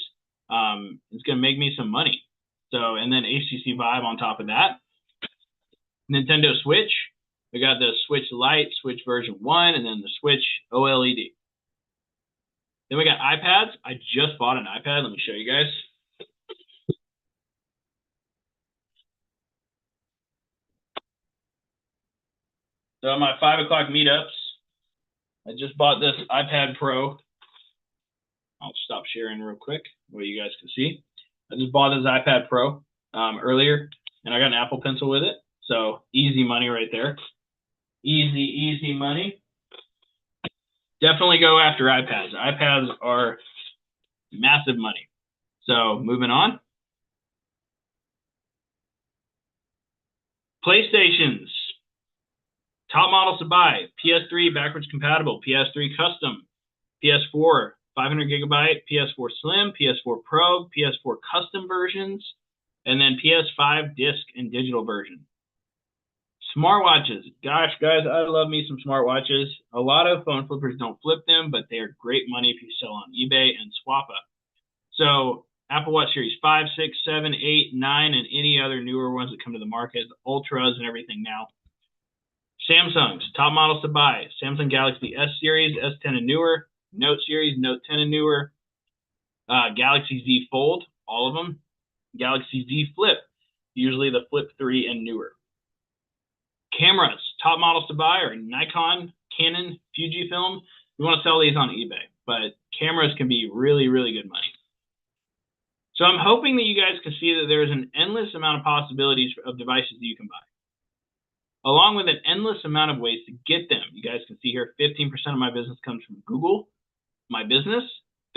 It's going to make me some money. So, and then HTC Vive on top of that. Nintendo Switch. We got the Switch Lite, Switch version 1, and then the Switch OLED. Then we got iPads. I just bought an iPad. Let me show you guys. So on my 5 o'clock meetups, I just bought this iPad Pro. I'll stop sharing real quick so you guys can see. I just bought this iPad Pro earlier, and I got an Apple Pencil with it. So easy money right there. Easy money. Definitely go after iPads. iPads are massive money. So moving on. PlayStations. Top models to buy. PS3 backwards compatible. PS3 custom. PS4 500 gigabyte. PS4 Slim. PS4 Pro. PS4 custom versions. And then PS5 disc and digital version. Smartwatches. Gosh, guys, I love me some smartwatches. A lot of phone flippers don't flip them, but they're great money if you sell on eBay and SwapUp. So Apple Watch Series 5, 6, 7, 8, 9, and any other newer ones that come to the market, the Ultras and everything now. Samsung's top models to buy. Samsung Galaxy S series, S10 and newer. Note series, Note 10 and newer. Galaxy Z Fold, all of them. Galaxy Z Flip, usually the Flip 3 and newer. Cameras, top models to buy are Nikon, Canon, Fujifilm. We want to sell these on eBay, but cameras can be really, really good money. So I'm hoping that you guys can see that there's an endless amount of possibilities of devices that you can buy, along with an endless amount of ways to get them. You guys can see here 15% of my business comes from Google, my business,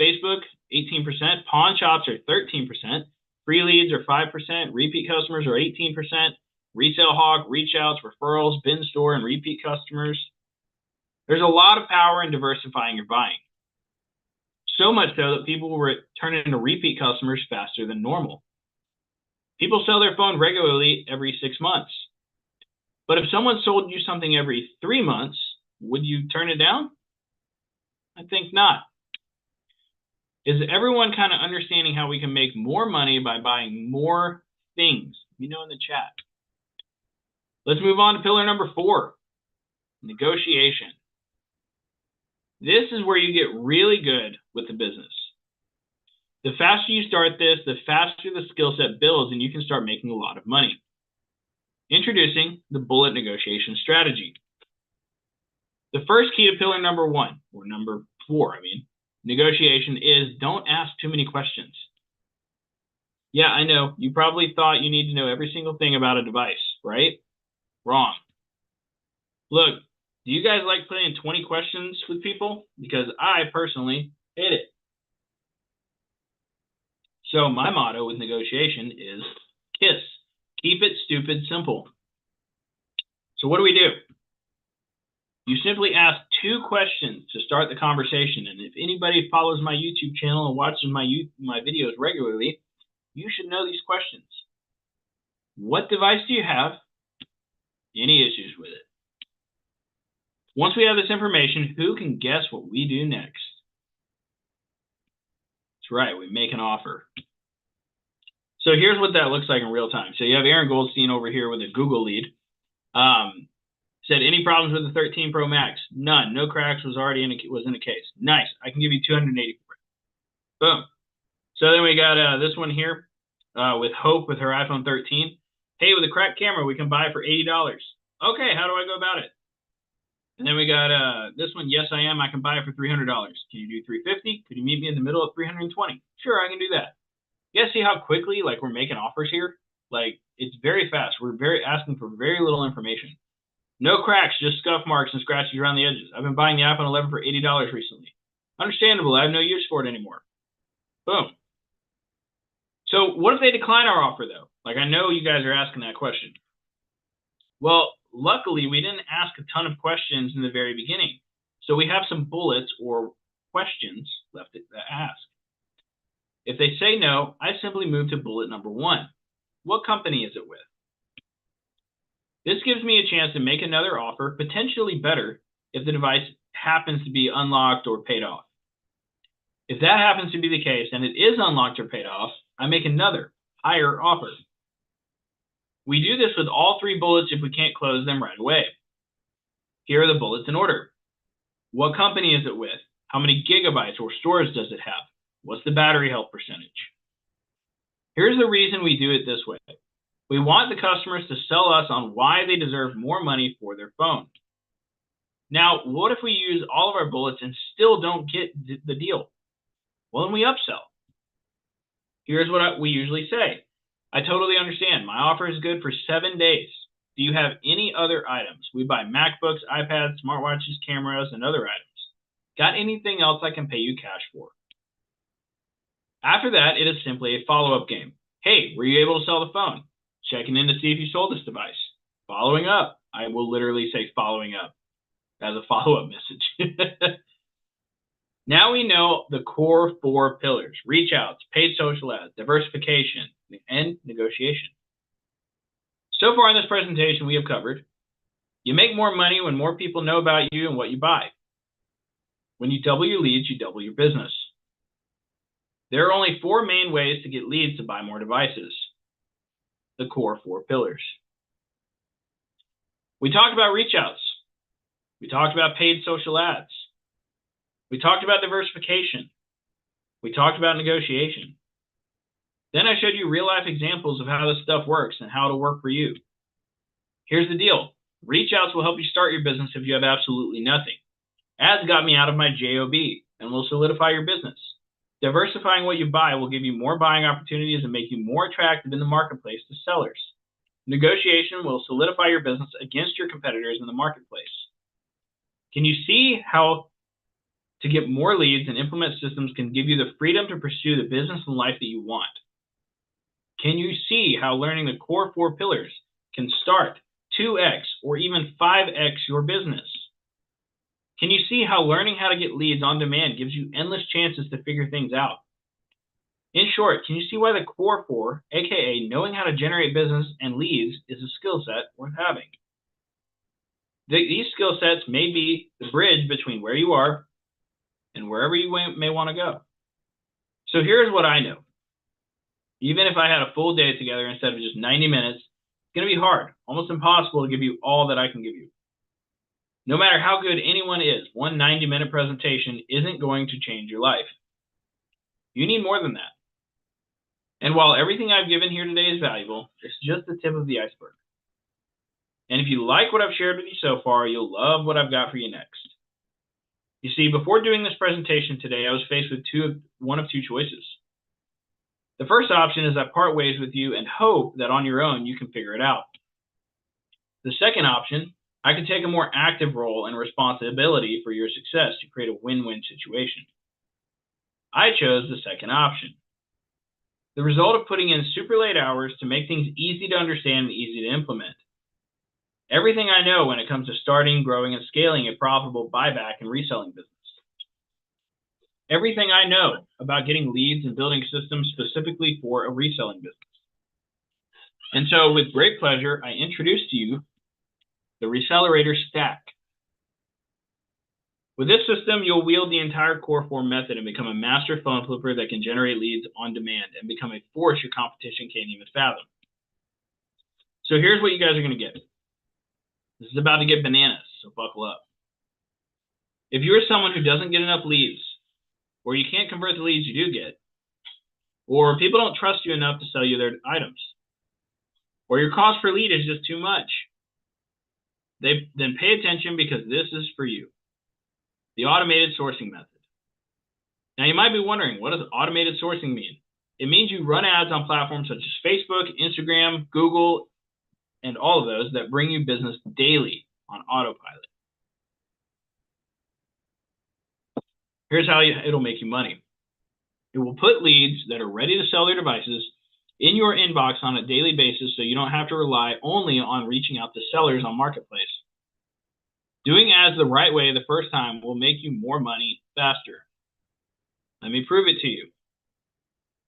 Facebook, 18%, pawn shops are 13%, free leads are 5%, repeat customers are 18%, Resale Hawk, reach outs, referrals, bin store, and repeat customers. There's a lot of power in diversifying your buying. So much so that people will turn into repeat customers faster than normal. People sell their phone regularly every 6 months. But if someone sold you something every 3 months, would you turn it down? I think not. Is everyone kind of understanding how we can make more money by buying more things? Let me know in the chat. Let's move on to pillar number 4, negotiation. This is where you get really good with the business. The faster you start this, the faster the skill set builds, and you can start making a lot of money. Introducing the bullet negotiation strategy. The first key to pillar number 1, or number 4, negotiation is don't ask too many questions. Yeah, I know. You probably thought you need to know every single thing about a device, right? Wrong. Look, do you guys like playing 20 questions with people? Because I personally hate it. So my motto with negotiation is KISS. Keep it stupid simple. So what do? You simply ask 2 questions to start the conversation. And if anybody follows my YouTube channel and watches my videos regularly, you should know these questions. What device do you have? Any issues with it? Once we have this information, who can guess what we do next? That's right, we make an offer. So here's what that looks like in real time. So you have Aaron Goldstein over here with a Google lead. Said, any problems with the 13 Pro Max? None. No cracks, was in a case. Nice. I can give you $280 for it. Boom. So then we got this one here with Hope with her iPhone 13. Hey, with a cracked camera, we can buy it for $80. Okay, how do I go about it? And then we got this one. Yes, I am. I can buy it for $300. Can you do $350? Could you meet me in the middle at $320? Sure, I can do that. You guys see how quickly we're making offers here? It's very fast. We're asking for very little information. No cracks, just scuff marks and scratches around the edges. I've been buying the iPhone 11 for $80 recently. Understandable. I have no use for it anymore. Boom. So what if they decline our offer, though? I know you guys are asking that question. Well, luckily, we didn't ask a ton of questions in the very beginning. So we have some bullets or questions left to ask. If they say no, I simply move to bullet number 1. What company is it with? This gives me a chance to make another offer, potentially better, if the device happens to be unlocked or paid off. If that happens to be the case and it is unlocked or paid off, I make another, higher offer. We do this with all 3 bullets if we can't close them right away. Here are the bullets in order. What company is it with? How many gigabytes or storage does it have? What's the battery health percentage? Here's the reason we do it this way. We want the customers to sell us on why they deserve more money for their phone. Now, what if we use all of our bullets and still don't get the deal? Well, then we upsell. Here's what we usually say. I totally understand. My offer is good for 7 days. Do you have any other items? We buy MacBooks, iPads, smartwatches, cameras, and other items. Got anything else I can pay you cash for? After that, it is simply a follow-up game. Hey, were you able to sell the phone? Checking in to see if you sold this device. Following up. I will literally say following up as a follow-up message. Now we know the core 4 pillars: reach outs, paid social ads, diversification, and negotiation. So far in this presentation, we have covered: you make more money when more people know about you and what you buy. When you double your leads, you double your business. There are only 4 main ways to get leads to buy more devices. The core 4 pillars. We talked about reach outs. We talked about paid social ads. We talked about diversification. We talked about negotiation. Then I showed you real life examples of how this stuff works and how it'll work for you. Here's the deal. Reach outs will help you start your business if you have absolutely nothing. Ads got me out of my JOB and will solidify your business. Diversifying what you buy will give you more buying opportunities and make you more attractive in the marketplace to sellers. Negotiation will solidify your business against your competitors in the marketplace. Can you see how to get more leads and implement systems can give you the freedom to pursue the business and life that you want? Can you see how learning the core 4 pillars can start 2x or even 5x your business? Can you see how learning how to get leads on demand gives you endless chances to figure things out? In short, can you see why the core 4, aka knowing how to generate business and leads, is a skill set worth having? These skill sets may be the bridge between where you are and wherever you may want to go. So here's what I know. Even if I had a full day together instead of just 90 minutes, it's going to be hard, almost impossible to give you all that I can give you. No matter how good anyone is, one 90-minute presentation isn't going to change your life. You need more than that. And while everything I've given here today is valuable, it's just the tip of the iceberg. And if you like what I've shared with you so far, you'll love what I've got for you next. You see, before doing this presentation today, I was faced with one of two choices. The first option is I part ways with you and hope that on your own you can figure it out. The second option, I could take a more active role and responsibility for your success to create a win-win situation. I chose the second option. The result of putting in super late hours to make things easy to understand and easy to implement. Everything I know when it comes to starting, growing, and scaling a profitable buyback and reselling business. Everything I know about getting leads and building systems specifically for a reselling business. And so with great pleasure, I introduce to you the Resellerator stack. With this system, you'll wield the entire core form method and become a master phone flipper that can generate leads on demand and become a force your competition can't even fathom. So here's what you guys are going to get. This is about to get bananas, so buckle up. If you're someone who doesn't get enough leads, or you can't convert the leads you do get, or people don't trust you enough to sell you their items, or your cost per lead is just too much, then pay attention because this is for you. The automated sourcing method. Now you might be wondering, what does automated sourcing mean? It means you run ads on platforms such as Facebook, Instagram, Google, and all of those that bring you business daily on autopilot. Here's how it'll make you money. It will put leads that are ready to sell their devices in your inbox on a daily basis so you don't have to rely only on reaching out to sellers on Marketplace. Doing ads the right way the first time will make you more money faster. Let me prove it to you.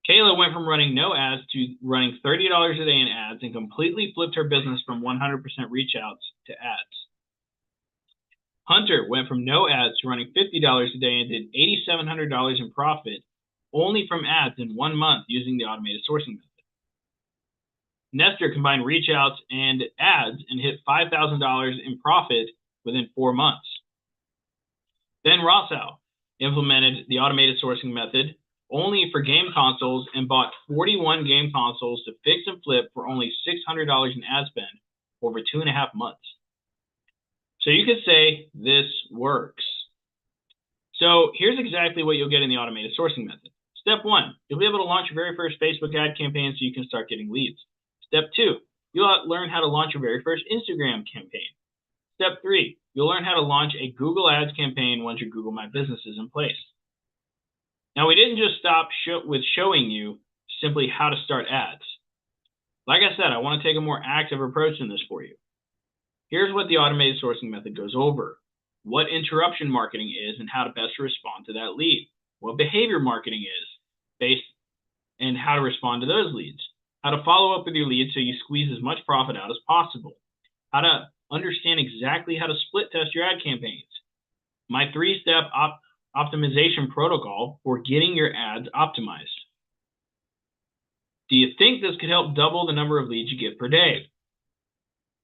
Kayla went from running no ads to running $30 a day in ads and completely flipped her business from 100% reach outs to ads. Hunter went from no ads to running $50 a day and did $8,700 in profit only from ads in 1 month using the automated sourcing method. Nestor combined reach outs and ads and hit $5,000 in profit within 4 months. Then Rossau implemented the automated sourcing method only for game consoles and bought 41 game consoles to fix and flip for only $600 in ad spend over 2.5 months. So you could say this works. So here's exactly what you'll get in the automated sourcing method. Step 1, you'll be able to launch your very first Facebook ad campaign so you can start getting leads. Step 2, you'll learn how to launch your very first Instagram campaign. Step 3, you'll learn how to launch a Google Ads campaign once your Google My Business is in place. Now, we didn't just stop with showing you simply how to start ads. Like I said, I want to take a more active approach in this for you. Here's what the automated sourcing method goes over. What interruption marketing is and how to best respond to that lead. What behavior marketing is and how to respond to those leads. How to follow up with your leads so you squeeze as much profit out as possible. How to understand exactly how to split test your ad campaigns. My 3-step optimization protocol for getting your ads optimized. Do you think this could help double the number of leads you get per day?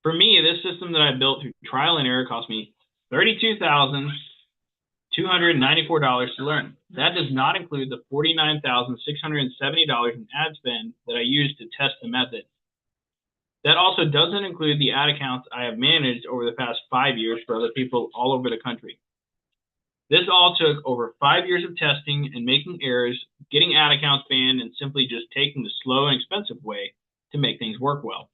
For me, this system that I built through trial and error cost me $32,294 to learn. That does not include the $49,670 in ad spend that I used to test the method. That also doesn't include the ad accounts I have managed over the past 5 years for other people all over the country. This all took over 5 years of testing and making errors, getting ad accounts banned, and simply just taking the slow and expensive way to make things work well.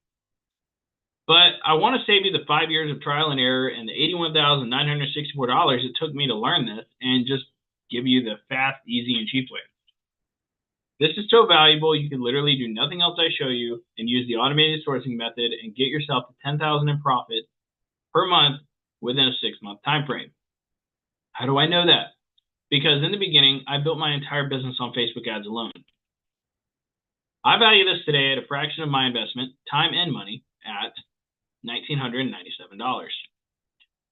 But I want to save you the 5 years of trial and error and the $81,964 it took me to learn this and just give you the fast, easy, and cheap way. This is so valuable, you can literally do nothing else I show you and use the automated sourcing method and get yourself to $10,000 in profit per month within a 6-month time frame. How do I know that? Because in the beginning, I built my entire business on Facebook ads alone. I value this today at a fraction of my investment, time and money, at $1,997.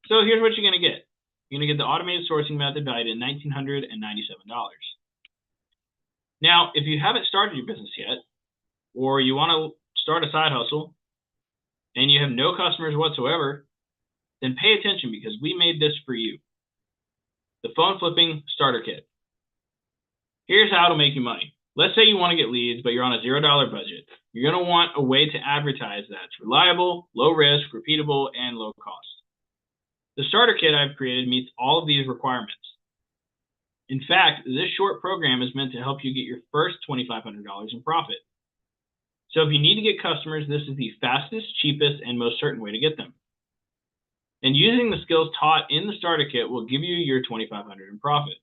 So here's what you're going to get. You're going to get the automated sourcing method valued at $1,997. Now, if you haven't started your business yet, or you want to start a side hustle, and you have no customers whatsoever, then pay attention because we made this for you. The phone flipping starter kit. Here's how to make you money. Let's say you want to get leads, but you're on a $0 budget. You're going to want a way to advertise that's reliable, low risk, repeatable, and low cost. The starter kit I've created meets all of these requirements. In fact, this short program is meant to help you get your first $2,500 in profit. So if you need to get customers, this is the fastest, cheapest, and most certain way to get them. And using the skills taught in the starter kit will give you your $2,500 in profit.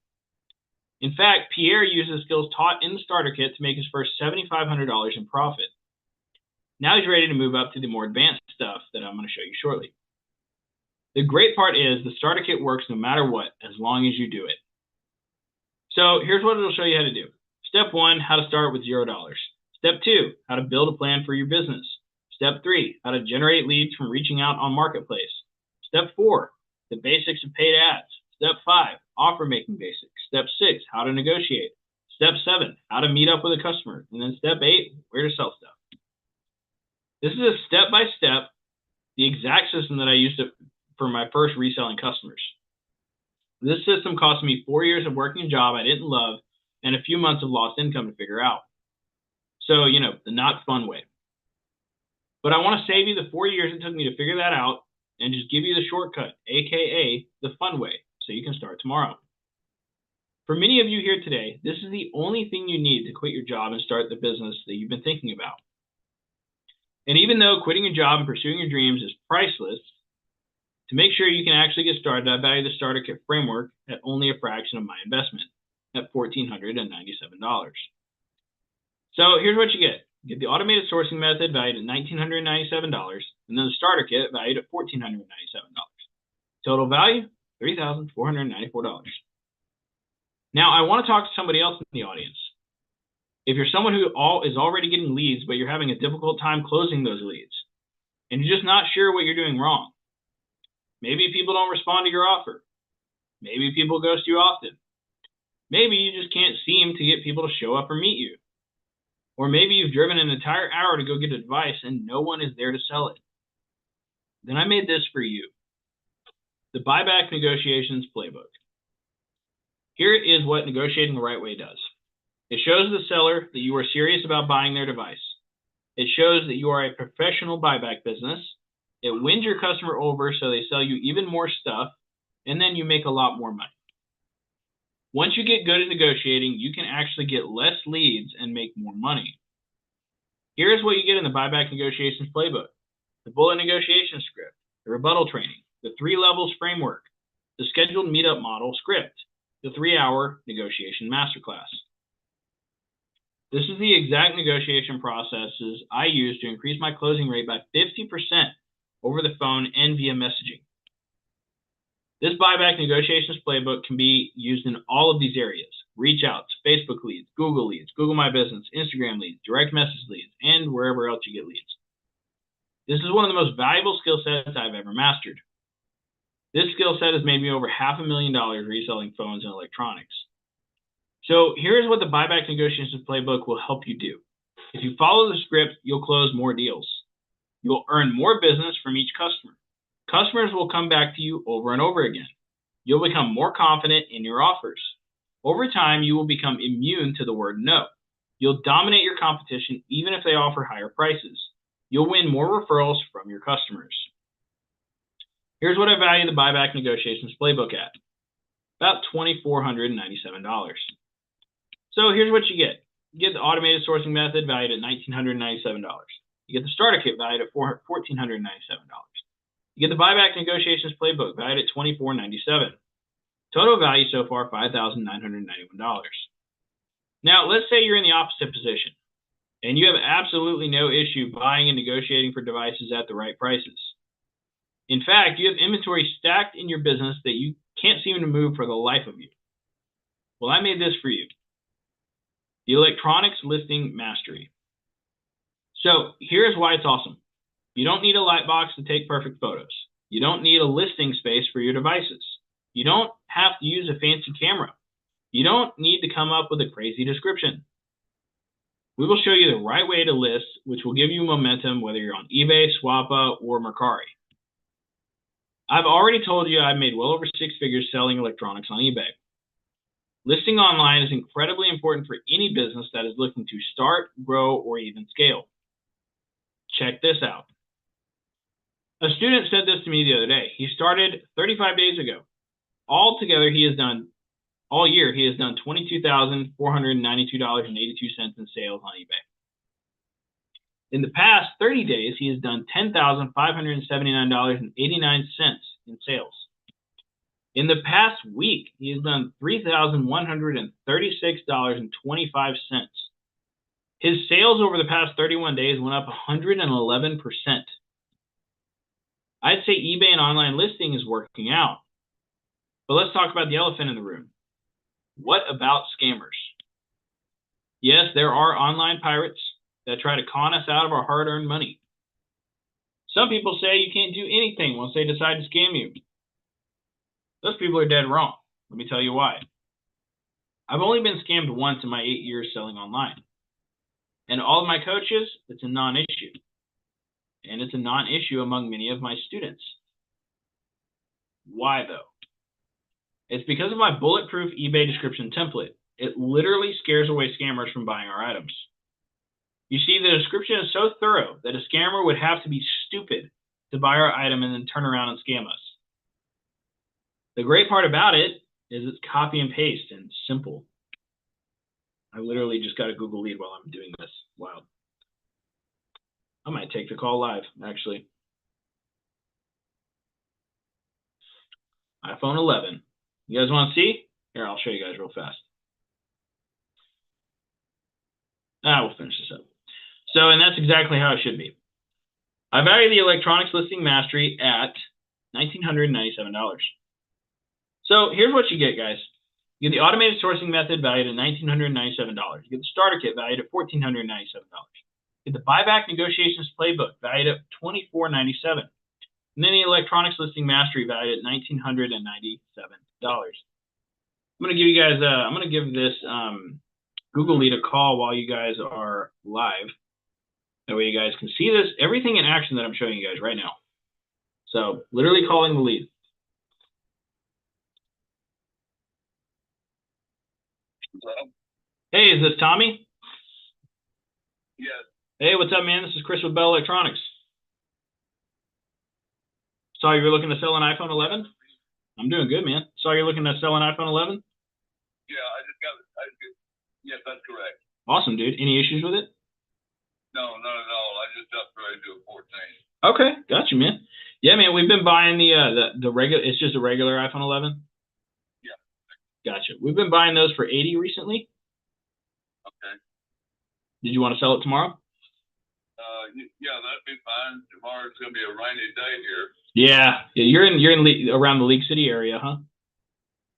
In fact, Pierre used the skills taught in the starter kit to make his first $7,500 in profit. Now he's ready to move up to the more advanced stuff that I'm going to show you shortly. The great part is the starter kit works no matter what, as long as you do it. So here's what it'll show you how to do. Step 1, how to start with $0. Step 2, how to build a plan for your business. Step 3, how to generate leads from reaching out on Marketplace. Step 4, the basics of paid ads. Step 5, offer making basics. Step 6, how to negotiate. Step 7, how to meet up with a customer. And then step 8, where to sell stuff. This is a step-by-step, the exact system that I used for my first reselling customers. This system cost me 4 years of working a job I didn't love and a few months of lost income to figure out. So, the not fun way. But I want to save you the 4 years it took me to figure that out and just give you the shortcut, aka the fun way, so you can start tomorrow. For many of you here today, this is the only thing you need to quit your job and start the business that you've been thinking about. And even though quitting your job and pursuing your dreams is priceless, to make sure you can actually get started, I value the starter kit framework at only a fraction of my investment, at $1,497. So here's what you get. You get the automated sourcing method valued at $1,997, and then the starter kit valued at $1,497. Total value, $3,494. Now, I want to talk to somebody else in the audience. If you're someone who is already getting leads, but you're having a difficult time closing those leads, and you're just not sure what you're doing wrong, maybe people don't respond to your offer. Maybe people ghost you often. Maybe you just can't seem to get people to show up or meet you. Or maybe you've driven an entire hour to go get advice and no one is there to sell it. Then I made this for you. The Buyback Negotiations Playbook. Here is what negotiating the right way does. It shows the seller that you are serious about buying their device. It shows that you are a professional buyback business. It wins your customer over so they sell you even more stuff, and then you make a lot more money. Once you get good at negotiating, you can actually get less leads and make more money. Here's what you get in the Buyback Negotiations Playbook: the bullet negotiation script, the rebuttal training, the 3 levels framework, the scheduled meetup model script, the 3-hour negotiation masterclass. This is the exact negotiation processes I use to increase my closing rate by 50% over the phone and via messaging. This Buyback Negotiations Playbook can be used in all of these areas: reach outs, Facebook leads, Google My Business, Instagram leads, direct message leads, and wherever else you get leads. This is one of the most valuable skill sets I've ever mastered. This skill set has made me over $500,000 reselling phones and electronics. So here's what the Buyback Negotiations Playbook will help you do. If you follow the script, you'll close more deals. You'll earn more business from each customer. Customers will come back to you over and over again. You'll become more confident in your offers. Over time, you will become immune to the word no. You'll dominate your competition even if they offer higher prices. You'll win more referrals from your customers. Here's what I value the Buyback Negotiations Playbook at: about $2,497. So here's what you get. You get the automated sourcing method valued at $1,997. You get the starter kit valued at $1,497. You get the Buyback Negotiations Playbook valued at $2,497. Total value so far, $5,991. Now, let's say you're in the opposite position, and you have absolutely no issue buying and negotiating for devices at the right prices. In fact, you have inventory stacked in your business that you can't seem to move for the life of you. Well, I made this for you: the Electronics Listing Mastery. So here's why it's awesome. You don't need a light box to take perfect photos. You don't need a listing space for your devices. You don't have to use a fancy camera. You don't need to come up with a crazy description. We will show you the right way to list, which will give you momentum whether you're on eBay, Swappa, or Mercari. I've already told you I've made well over 6 figures selling electronics on eBay. Listing online is incredibly important for any business that is looking to start, grow, or even scale. Check this out. A student said this to me the other day. He started 35 days ago. All year, he has done $22,492.82 in sales on eBay. In the past 30 days, he has done $10,579.89 in sales. In the past week, he has done $3,136.25. His sales over the past 31 days went up 111%. I'd say eBay and online listing is working out. But let's talk about the elephant in the room. What about scammers? Yes, there are online pirates that try to con us out of our hard-earned money. Some people say you can't do anything once they decide to scam you. Those people are dead wrong. Let me tell you why. I've only been scammed once in my 8 years selling online. And all of my coaches, it's a non-issue. And it's a non-issue among many of my students. Why, though? It's because of my bulletproof eBay description template. It literally scares away scammers from buying our items. You see, the description is so thorough that a scammer would have to be stupid to buy our item and then turn around and scam us. The great part about it is it's copy and paste and simple. I literally just got a Google lead while I'm doing this. Wow. I might take the call live, actually. iPhone 11. You guys want to see? Here, I'll show you guys real fast. We'll finish this up. So, and that's exactly how it should be. I value the electronics listing mastery at $1,997. So here's what you get, guys. You get the automated sourcing method valued at $1,997. You get the starter kit valued at $1,497. You get the buyback negotiations playbook valued at $2,497. And then the electronics listing mastery valued at $1,997. I'm going to give you guys, I'm going to give this Google lead a call while you guys are live. That way you guys can see this, everything in action that I'm showing you guys right now. So literally calling the lead. Hello? Hey, is this Tommy? Yes. Hey, what's up, man? This is Chris with Bell Electronics. Saw you were looking to sell an iPhone 11? I'm doing good, man. Saw you're looking to sell an iPhone 11? Yeah, I just got it. Yes, that's correct. Awesome, dude. Any issues with it? No, not at all. I just upgraded to a 14. Okay, gotcha, man. Yeah, man, we've been buying the regular. It's just a regular iPhone 11. Yeah. Gotcha. We've been buying those for $80 recently. Okay. Did you want to sell it tomorrow? Yeah, that'd be fine. Tomorrow's gonna be a rainy day here. Yeah, you're in around the League City area, huh?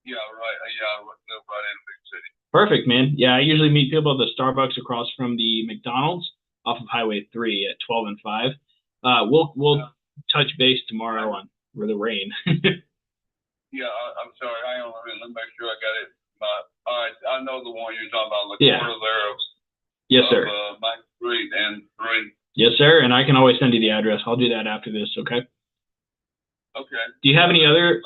Yeah, right. Yeah, I live right in Big City. Perfect, man. Yeah, I usually meet people at the Starbucks across from the McDonald's off of Highway 3 at 12 and 5. We'll touch base tomorrow on where the rain. Yeah, I'm sorry. Hang on a minute. Let me make sure I got it. All right, I know the one you're talking about. The corner there of yes, sir. Main Street and 3. Yes, sir. And I can always send you the address. I'll do that after this. Okay. Okay. Do you have any other?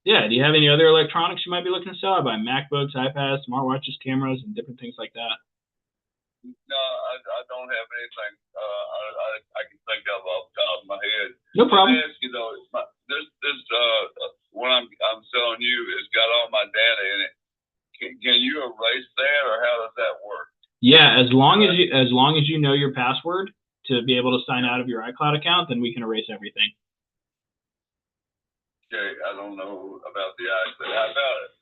Yeah. Do you have any other electronics you might be looking to sell? I buy MacBooks, iPads, smartwatches, cameras, and different things like that. No, I don't have anything I can think of off the top of my head. No problem. Let me ask you though, this what I'm selling you has got all my data in it. Can you erase that, or how does that work? Yeah, as long as you know your password to be able to sign out of your iCloud account, then we can erase everything. Okay, I don't know about the iCloud. How about it?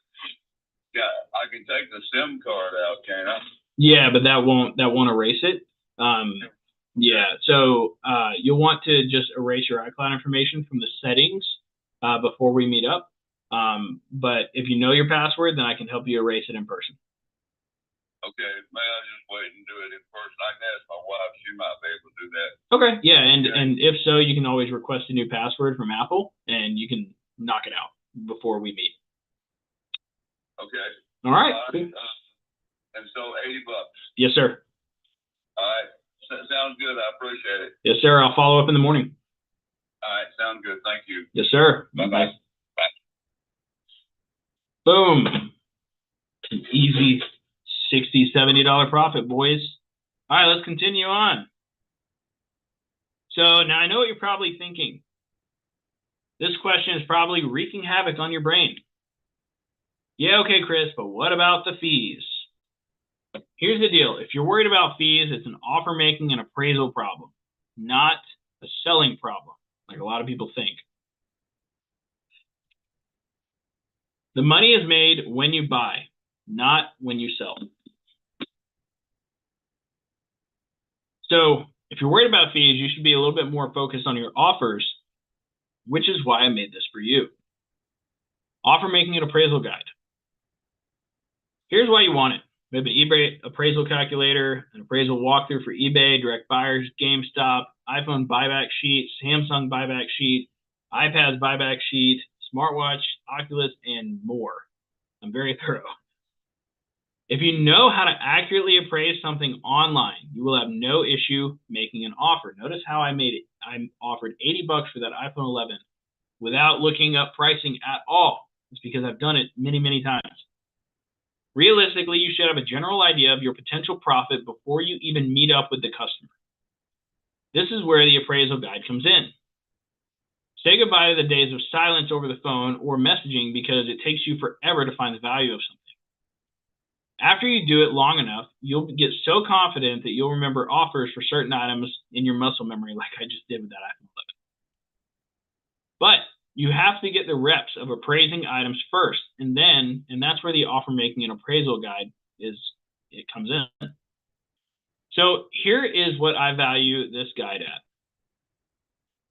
Yeah, I can take the SIM card out, can't I? Yeah, but that won't erase it. Yeah, so you'll want to just erase your iCloud information from the settings before we meet up. But if you know your password, then I can help you erase it in person. Okay, may I just wait and do it in person? I can ask my wife; she might be able to do that. Okay, yeah, and if so, you can always request a new password from Apple, and you can knock it out before we meet. Okay. All right. And so $80. Yes, sir. All right. Sounds good. I appreciate it. Yes, sir. I'll follow up in the morning. All right, sound good. Thank you. Yes, sir. Bye-bye. Boom. An easy $60, $70 profit, boys. All right, let's continue on. So now I know what you're probably thinking. This question is probably wreaking havoc on your brain. Yeah, okay, Chris, but what about the fees? Here's the deal. If you're worried about fees, it's an offer making and appraisal problem, not a selling problem, like a lot of people think. The money is made when you buy, not when you sell. So if you're worried about fees, you should be a little bit more focused on your offers, which is why I made this for you. Offer making and appraisal guide. Here's why you want it. We have an eBay appraisal calculator, an appraisal walkthrough for eBay, direct buyers, GameStop, iPhone buyback sheet, Samsung buyback sheet, iPad's buyback sheet, smartwatch, Oculus, and more. I'm very thorough. If you know how to accurately appraise something online, you will have no issue making an offer. Notice how I made it. I offered $80 for that iPhone 11 without looking up pricing at all. It's because I've done it many, many times. Realistically, you should have a general idea of your potential profit before you even meet up with the customer. This is where the appraisal guide comes in. Say goodbye to the days of silence over the phone or messaging because it takes you forever to find the value of something. After you do it long enough, you'll get so confident that you'll remember offers for certain items in your muscle memory like I just did with that iPhone 11. But you have to get the reps of appraising items first, and that's where the offer making and appraisal guide comes in. So here is what I value this guide at.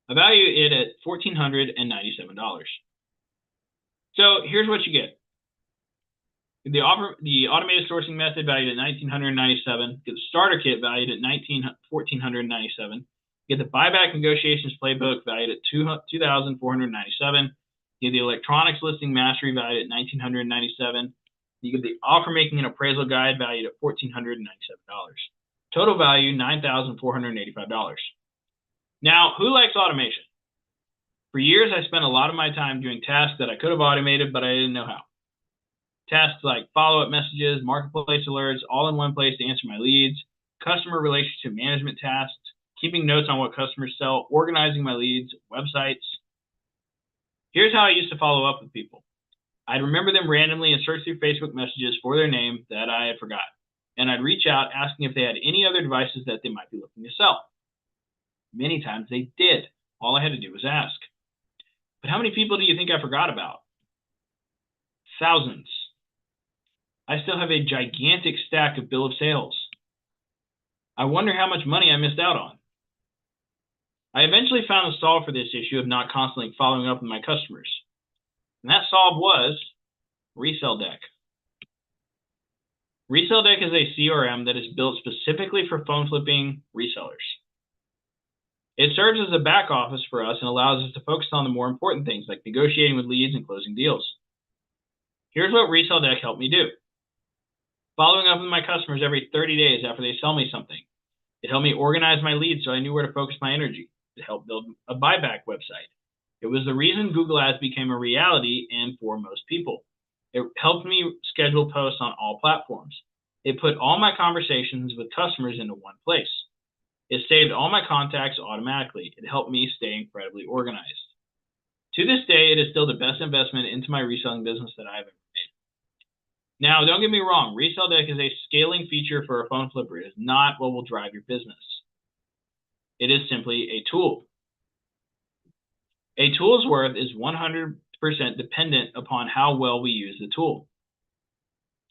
I value it at $1,497. So here's what you get. The automated sourcing method valued at $1,997. Get the starter kit valued at $1,497. Get the buyback negotiations playbook valued at $2,497. Get the electronics listing mastery valued at $1,997. You get the offer making and appraisal guide valued at $1,497. Total value $9,485. Now, who likes automation? For years, I spent a lot of my time doing tasks that I could have automated, but I didn't know how. Tasks like follow-up messages, marketplace alerts, all in one place to answer my leads, customer relationship management tasks, keeping notes on what customers sell, organizing my leads, websites. Here's how I used to follow up with people. I'd remember them randomly and search through Facebook messages for their name that I had forgotten. And I'd reach out asking if they had any other devices that they might be looking to sell. Many times they did. All I had to do was ask. But how many people do you think I forgot about? Thousands. I still have a gigantic stack of bill of sales. I wonder how much money I missed out on. I eventually found a solve for this issue of not constantly following up with my customers. And that solve was ResellDeck. ResellDeck is a CRM that is built specifically for phone flipping resellers. It serves as a back office for us and allows us to focus on the more important things like negotiating with leads and closing deals. Here's what ResellDeck helped me do. Following up with my customers every 30 days after they sell me something. It helped me organize my leads so I knew where to focus my energy. It helped build a buyback website. It was the reason Google Ads became a reality and for most people. It helped me schedule posts on all platforms. It put all my conversations with customers into one place. It saved all my contacts automatically. It helped me stay incredibly organized. To this day, it is still the best investment into my reselling business that I have ever made. Now, don't get me wrong. ResellDeck is a scaling feature for a phone flipper. It is not what will drive your business. It is simply a tool. A tool's worth is 100% dependent upon how well we use the tool.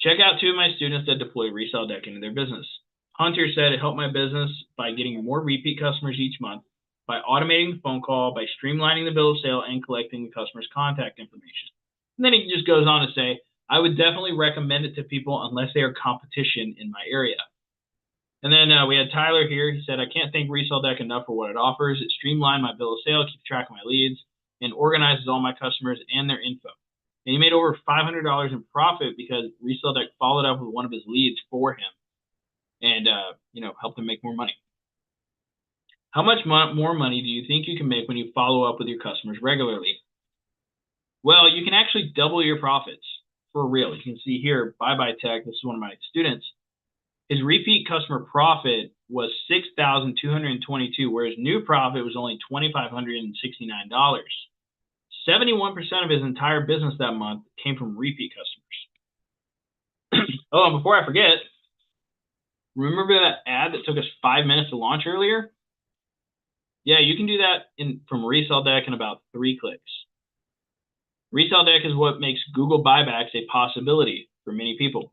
Check out two of my students that deploy ResellDeck into their business. Hunter said it helped my business by getting more repeat customers each month, by automating the phone call, by streamlining the bill of sale, and collecting the customer's contact information. And then he just goes on to say, I would definitely recommend it to people unless they are competition in my area. And then we had Tyler here. He said, I can't thank ResellDeck enough for what it offers. It streamlined my bill of sale, keeps track of my leads, and organizes all my customers and their info. And he made over $500 in profit because ResellDeck followed up with one of his leads for him and helped him make more money. How much more money do you think you can make when you follow up with your customers regularly? Well, you can actually double your profits for real. You can see here, Bye Bye Tech, this is one of my students. His repeat customer profit was $6,222, whereas new profit was only $2,569. 71% of his entire business that month came from repeat customers. Oh, and before I forget, remember that ad that took us 5 minutes to launch earlier? Yeah, you can do that from Resell Deck in about 3 clicks. Resell Deck is what makes Google buybacks a possibility for many people.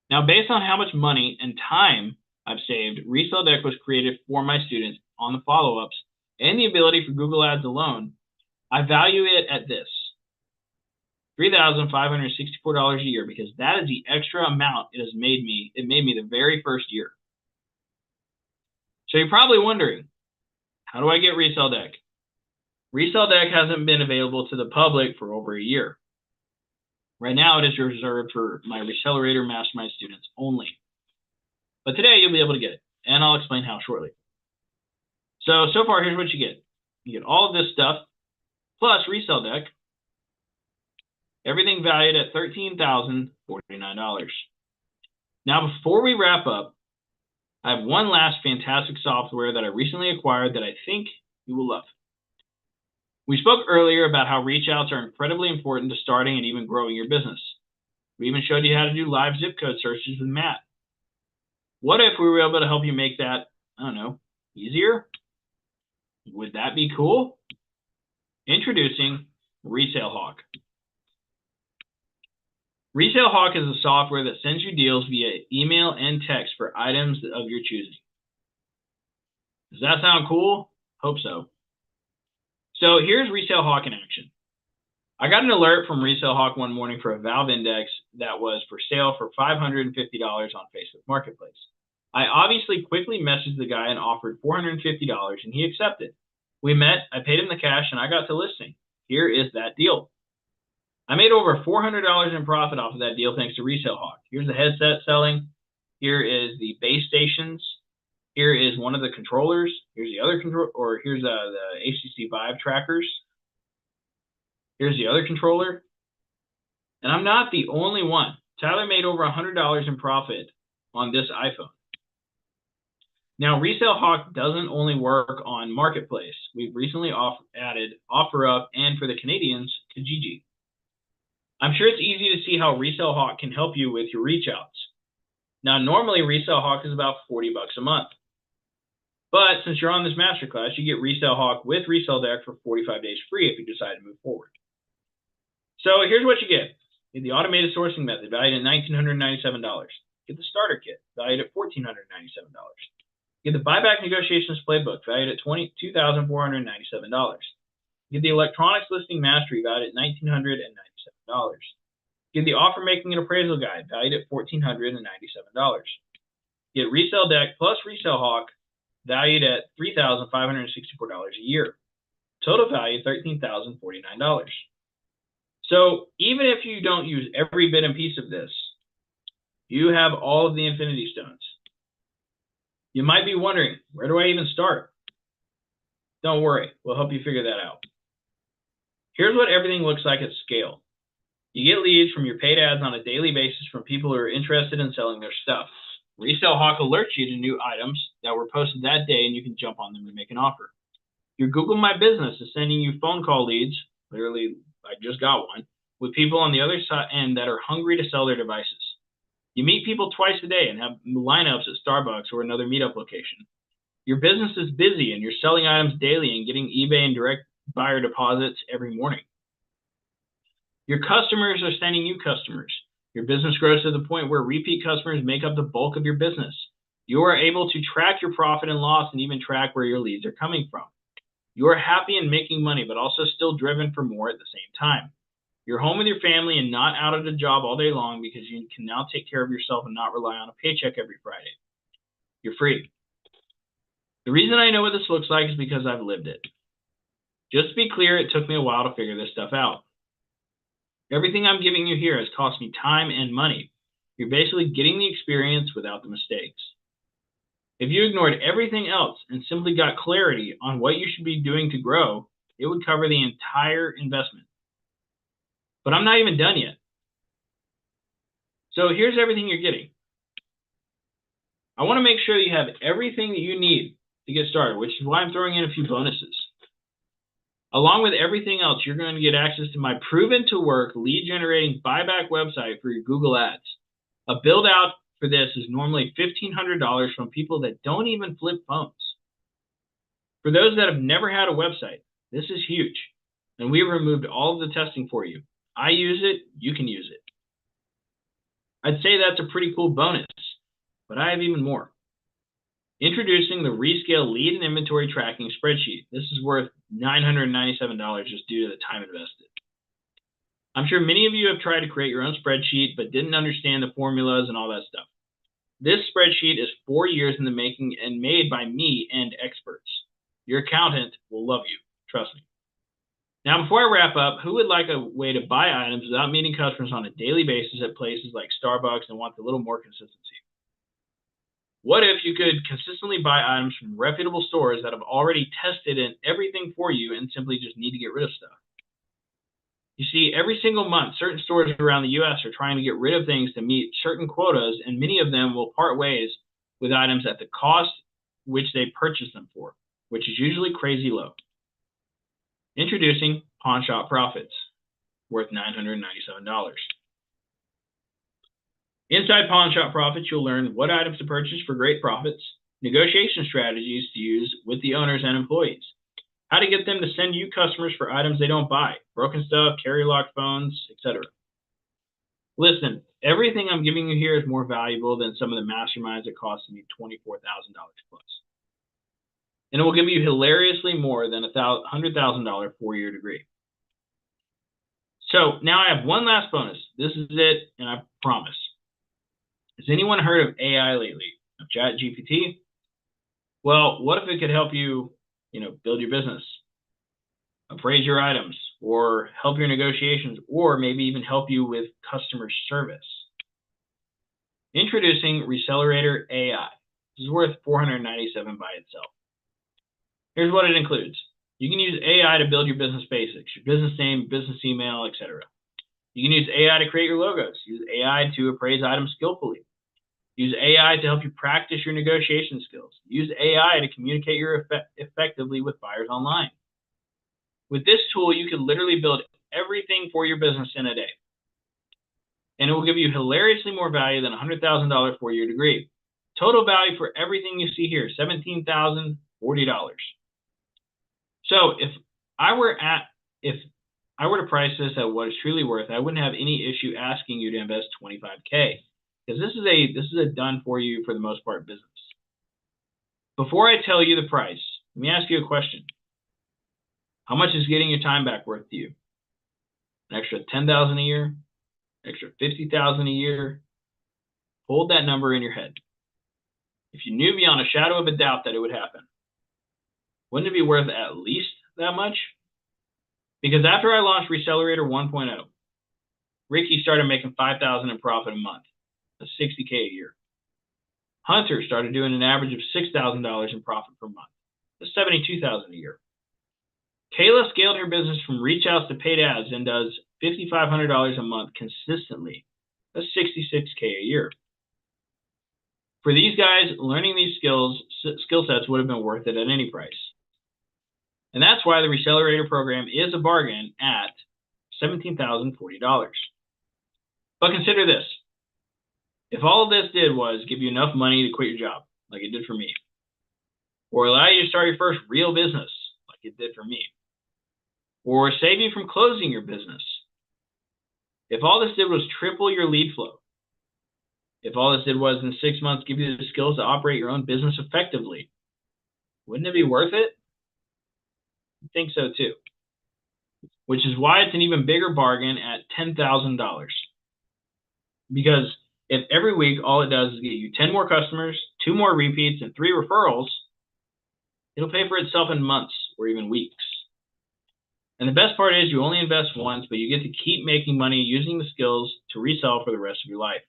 Now, based on how much money and time I've saved, Resell Deck was created for my students on the follow-ups and the ability for Google Ads alone. I value it at this, $3,564 a year, because that is the extra amount it made me the very first year. So you're probably wondering, how do I get Resell Deck? Resell Deck hasn't been available to the public for over a year. Right now, it is reserved for my Resellerator Mastermind students only. But today, you'll be able to get it, and I'll explain how shortly. So far, here's what you get. You get all of this stuff, plus Resell Deck, everything valued at $13,049. Now, before we wrap up, I have one last fantastic software that I recently acquired that I think you will love. We spoke earlier about how reach outs are incredibly important to starting and even growing your business. We even showed you how to do live zip code searches with Matt. What if we were able to help you make that, I don't know, easier? Would that be cool? Introducing ResaleHawk. ResaleHawk is a software that sends you deals via email and text for items of your choosing. Does that sound cool? Hope so. So here's ResaleHawk in action. I got an alert from ResaleHawk one morning for a Valve Index that was for sale for $550 on Facebook Marketplace. I obviously quickly messaged the guy and offered $450, and he accepted. We met, I paid him the cash, and I got to listing. Here is that deal. I made over $400 in profit off of that deal thanks to ResaleHawk. Here's the headset selling. Here is the base stations. Here is one of the controllers. Here's the other control, or here's the HTC Vive trackers. Here's the other controller. And I'm not the only one. Tyler made over $100 in profit on this iPhone. Now, ResaleHawk doesn't only work on Marketplace. We've recently added OfferUp and for the Canadians, Kijiji. I'm sure it's easy to see how ResaleHawk can help you with your reach outs. Now, normally ResaleHawk is about $40 a month. But since you're on this masterclass, you get ResaleHawk with Resell Deck for 45 days free if you decide to move forward. So here's what you get. You get the automated sourcing method valued at $1,997. Get the starter kit valued at $1,497. Get the buyback negotiations playbook valued at $2,497. Get the electronics listing mastery valued at $1,997. Get the offer making and appraisal guide valued at $1,497. Get Resell Deck plus ResaleHawk valued at $3,564 a year. Total value $13,049. So even if you don't use every bit and piece of this, you have all of the Infinity Stones. You might be wondering, where do I even start? Don't worry, we'll help you figure that out. Here's what everything looks like at scale. You get leads from your paid ads on a daily basis from people who are interested in selling their stuff. ResaleHawk alerts you to new items that were posted that day, and you can jump on them and make an offer. Your Google My Business is sending you phone call leads, literally, I just got one, with people on the other side and that are hungry to sell their devices. You meet people twice a day and have lineups at Starbucks or another meetup location. Your business is busy and you're selling items daily and getting eBay and direct buyer deposits every morning. Your customers are sending you customers. Your business grows to the point where repeat customers make up the bulk of your business. You are able to track your profit and loss and even track where your leads are coming from. You are happy and making money, but also still driven for more at the same time. You're home with your family and not out at a job all day long because you can now take care of yourself and not rely on a paycheck every Friday. You're free. The reason I know what this looks like is because I've lived it. Just to be clear, it took me a while to figure this stuff out. Everything I'm giving you here has cost me time and money. You're basically getting the experience without the mistakes. If you ignored everything else and simply got clarity on what you should be doing to grow, it would cover the entire investment. But I'm not even done yet. So here's everything you're getting. I want to make sure you have everything that you need to get started, which is why I'm throwing in a few bonuses. Along with everything else, you're going to get access to my proven to work lead generating buyback website for your Google Ads. A build out for this is normally $1,500 from people that don't even flip phones. For those that have never had a website, this is huge, and we've removed all of the testing for you. I use it, you can use it. I'd say that's a pretty cool bonus, but I have even more. Introducing the Rescale Lead and Inventory Tracking Spreadsheet. This is worth $997 just due to the time invested. I'm sure many of you have tried to create your own spreadsheet but didn't understand the formulas and all that stuff. This spreadsheet is 4 years in the making and made by me and experts. Your accountant will love you, trust me. Now, before I wrap up, who would like a way to buy items without meeting customers on a daily basis at places like Starbucks and wants a little more consistency? What if you could consistently buy items from reputable stores that have already tested and everything for you and simply just need to get rid of stuff? You see, every single month, certain stores around the U.S. are trying to get rid of things to meet certain quotas, and many of them will part ways with items at the cost which they purchased them for, which is usually crazy low. Introducing Pawn Shop Profits, worth $997. Inside Pawn Shop Profits, you'll learn what items to purchase for great profits, negotiation strategies to use with the owners and employees, how to get them to send you customers for items they don't buy, broken stuff, carry-locked phones, etc. Listen, everything I'm giving you here is more valuable than some of the masterminds that cost me $24,000 plus. And it will give you hilariously more than a $100,000 four-year degree. So now I have one last bonus. This is it, and I promise. Has anyone heard of AI lately? Of ChatGPT? Well, what if it could help you, build your business, appraise your items, or help your negotiations, or maybe even help you with customer service? Introducing Resellerator AI. This is worth $497 by itself. Here's what it includes. You can use AI to build your business basics, your business name, business email, etc. You can use AI to create your logos. Use AI to appraise items skillfully. Use AI to help you practice your negotiation skills. Use AI to communicate effectively with buyers online. With this tool, you can literally build everything for your business in a day. And it will give you hilariously more value than a $100,000 four-year degree. Total value for everything you see here, $17,040. So if I were to price this at what it's truly worth, I wouldn't have any issue asking you to invest $25K, because this is a done for you for the most part business. Before I tell you the price, let me ask you a question. How much is getting your time back worth to you? An extra $10,000 a year? Extra $50,000 a year? Hold that number in your head. If you knew beyond a shadow of a doubt that it would happen, wouldn't it be worth at least that much? Because after I launched Resellerator 1.0, Ricky started making $5,000 in profit a month, that's $60K a year. Hunter started doing an average of $6,000 in profit per month, that's $72,000 a year. Kayla scaled her business from reach outs to paid ads and does $5,500 a month consistently, that's $66K a year. For these guys, learning these skill sets would have been worth it at any price. And that's why the Resellerator program is a bargain at $17,040. But consider this. If all of this did was give you enough money to quit your job, like it did for me, or allow you to start your first real business, like it did for me, or save you from closing your business, if all this did was triple your lead flow, if all this did was in 6 months give you the skills to operate your own business effectively, wouldn't it be worth it? I think so too. Which is why it's an even bigger bargain at $10,000. Because if every week all it does is get you 10 more customers, 2 more repeats, and 3 referrals, it'll pay for itself in months or even weeks. And the best part is you only invest once, but you get to keep making money using the skills to resell for the rest of your life.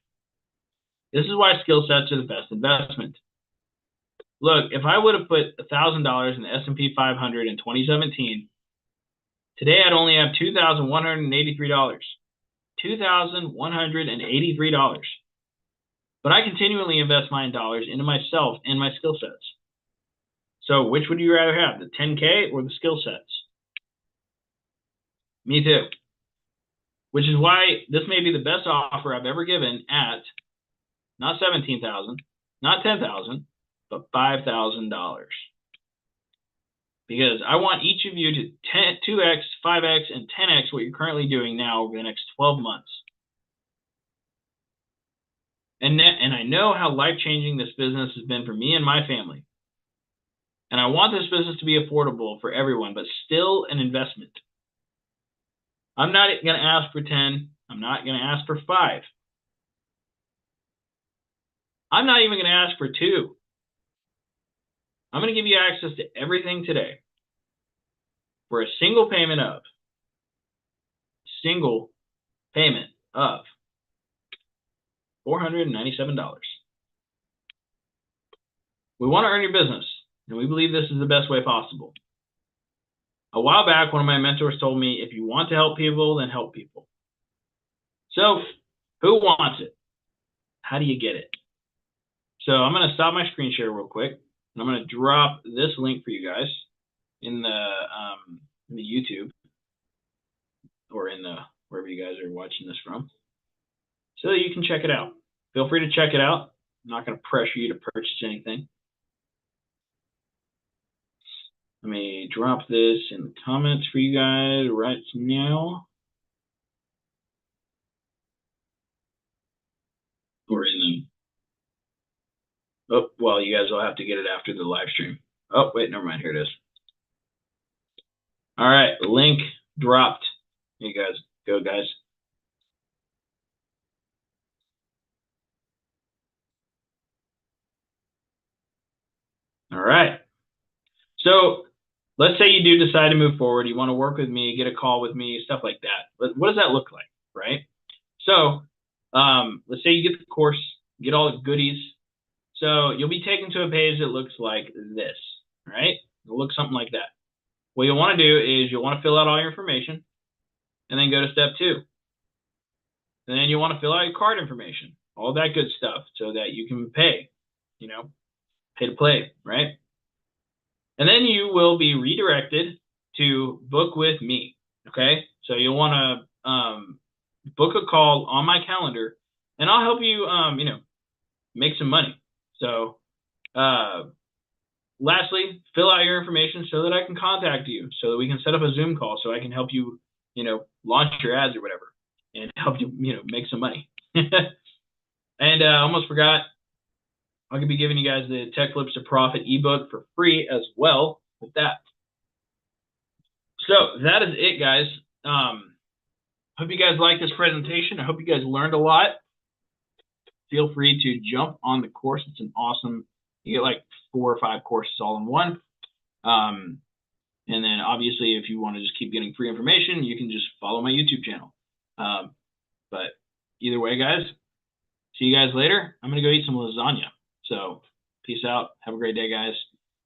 This is why skill sets are the best investment. Look, if I would have put $1,000 in the S&P 500 in 2017, today I'd only have $2,183. $2,183. But I continually invest my dollars into myself and my skill sets. So which would you rather have, the 10K or the skill sets? Me too. Which is why this may be the best offer I've ever given at not $17,000, not $10,000, but $5,000. Because I want each of you to 2x, 5x, and 10x what you're currently doing now over the next 12 months. And I know how life-changing this business has been for me and my family. And I want this business to be affordable for everyone, but still an investment. I'm not going to ask for 10. I'm not going to ask for 5. I'm not even going to ask for 2. I'm going to give you access to everything today for a single payment of $497. We want to earn your business, and we believe this is the best way possible. A while back, one of my mentors told me, if you want to help people, then help people. So, who wants it? How do you get it? So I'm going to stop my screen share real quick, and I'm going to drop this link for you guys in the YouTube or in the wherever you guys are watching this from, so that you can check it out. Feel free to check it out. I'm not going to pressure you to purchase anything. Let me drop this in the comments for you guys right now. Or in the, oh, well, you guys will have to get it after the live stream. Oh, wait, never mind. Here it is. All right, link dropped. You guys go, guys. All right. So let's say you do decide to move forward. You want to work with me, get a call with me, stuff like that. But what does that look like, right? So let's say you get the course, get all the goodies. So you'll be taken to a page that looks like this, right? It'll look something like that. What you'll want to do is you'll want to fill out all your information and then go to step 2. And then you want to fill out your card information, all that good stuff, so that you can pay, pay to play, right? And then you will be redirected to book with me, okay? So you'll want to book a call on my calendar, and I'll help you, make some money. So lastly, fill out your information so that I can contact you, so that we can set up a Zoom call, so I can help you, launch your ads or whatever, and help you, make some money. And I almost forgot, I'm going to be giving you guys the Tech Flips to Profit ebook for free as well with that. So that is it, guys. Hope you guys like this presentation. I hope you guys learned a lot. Feel free to jump on the course. It's an awesome, you get like 4 or 5 courses all in one. And then obviously, if you want to just keep getting free information, you can just follow my YouTube channel. But either way, guys, see you guys later. I'm going to go eat some lasagna. So peace out. Have a great day, guys.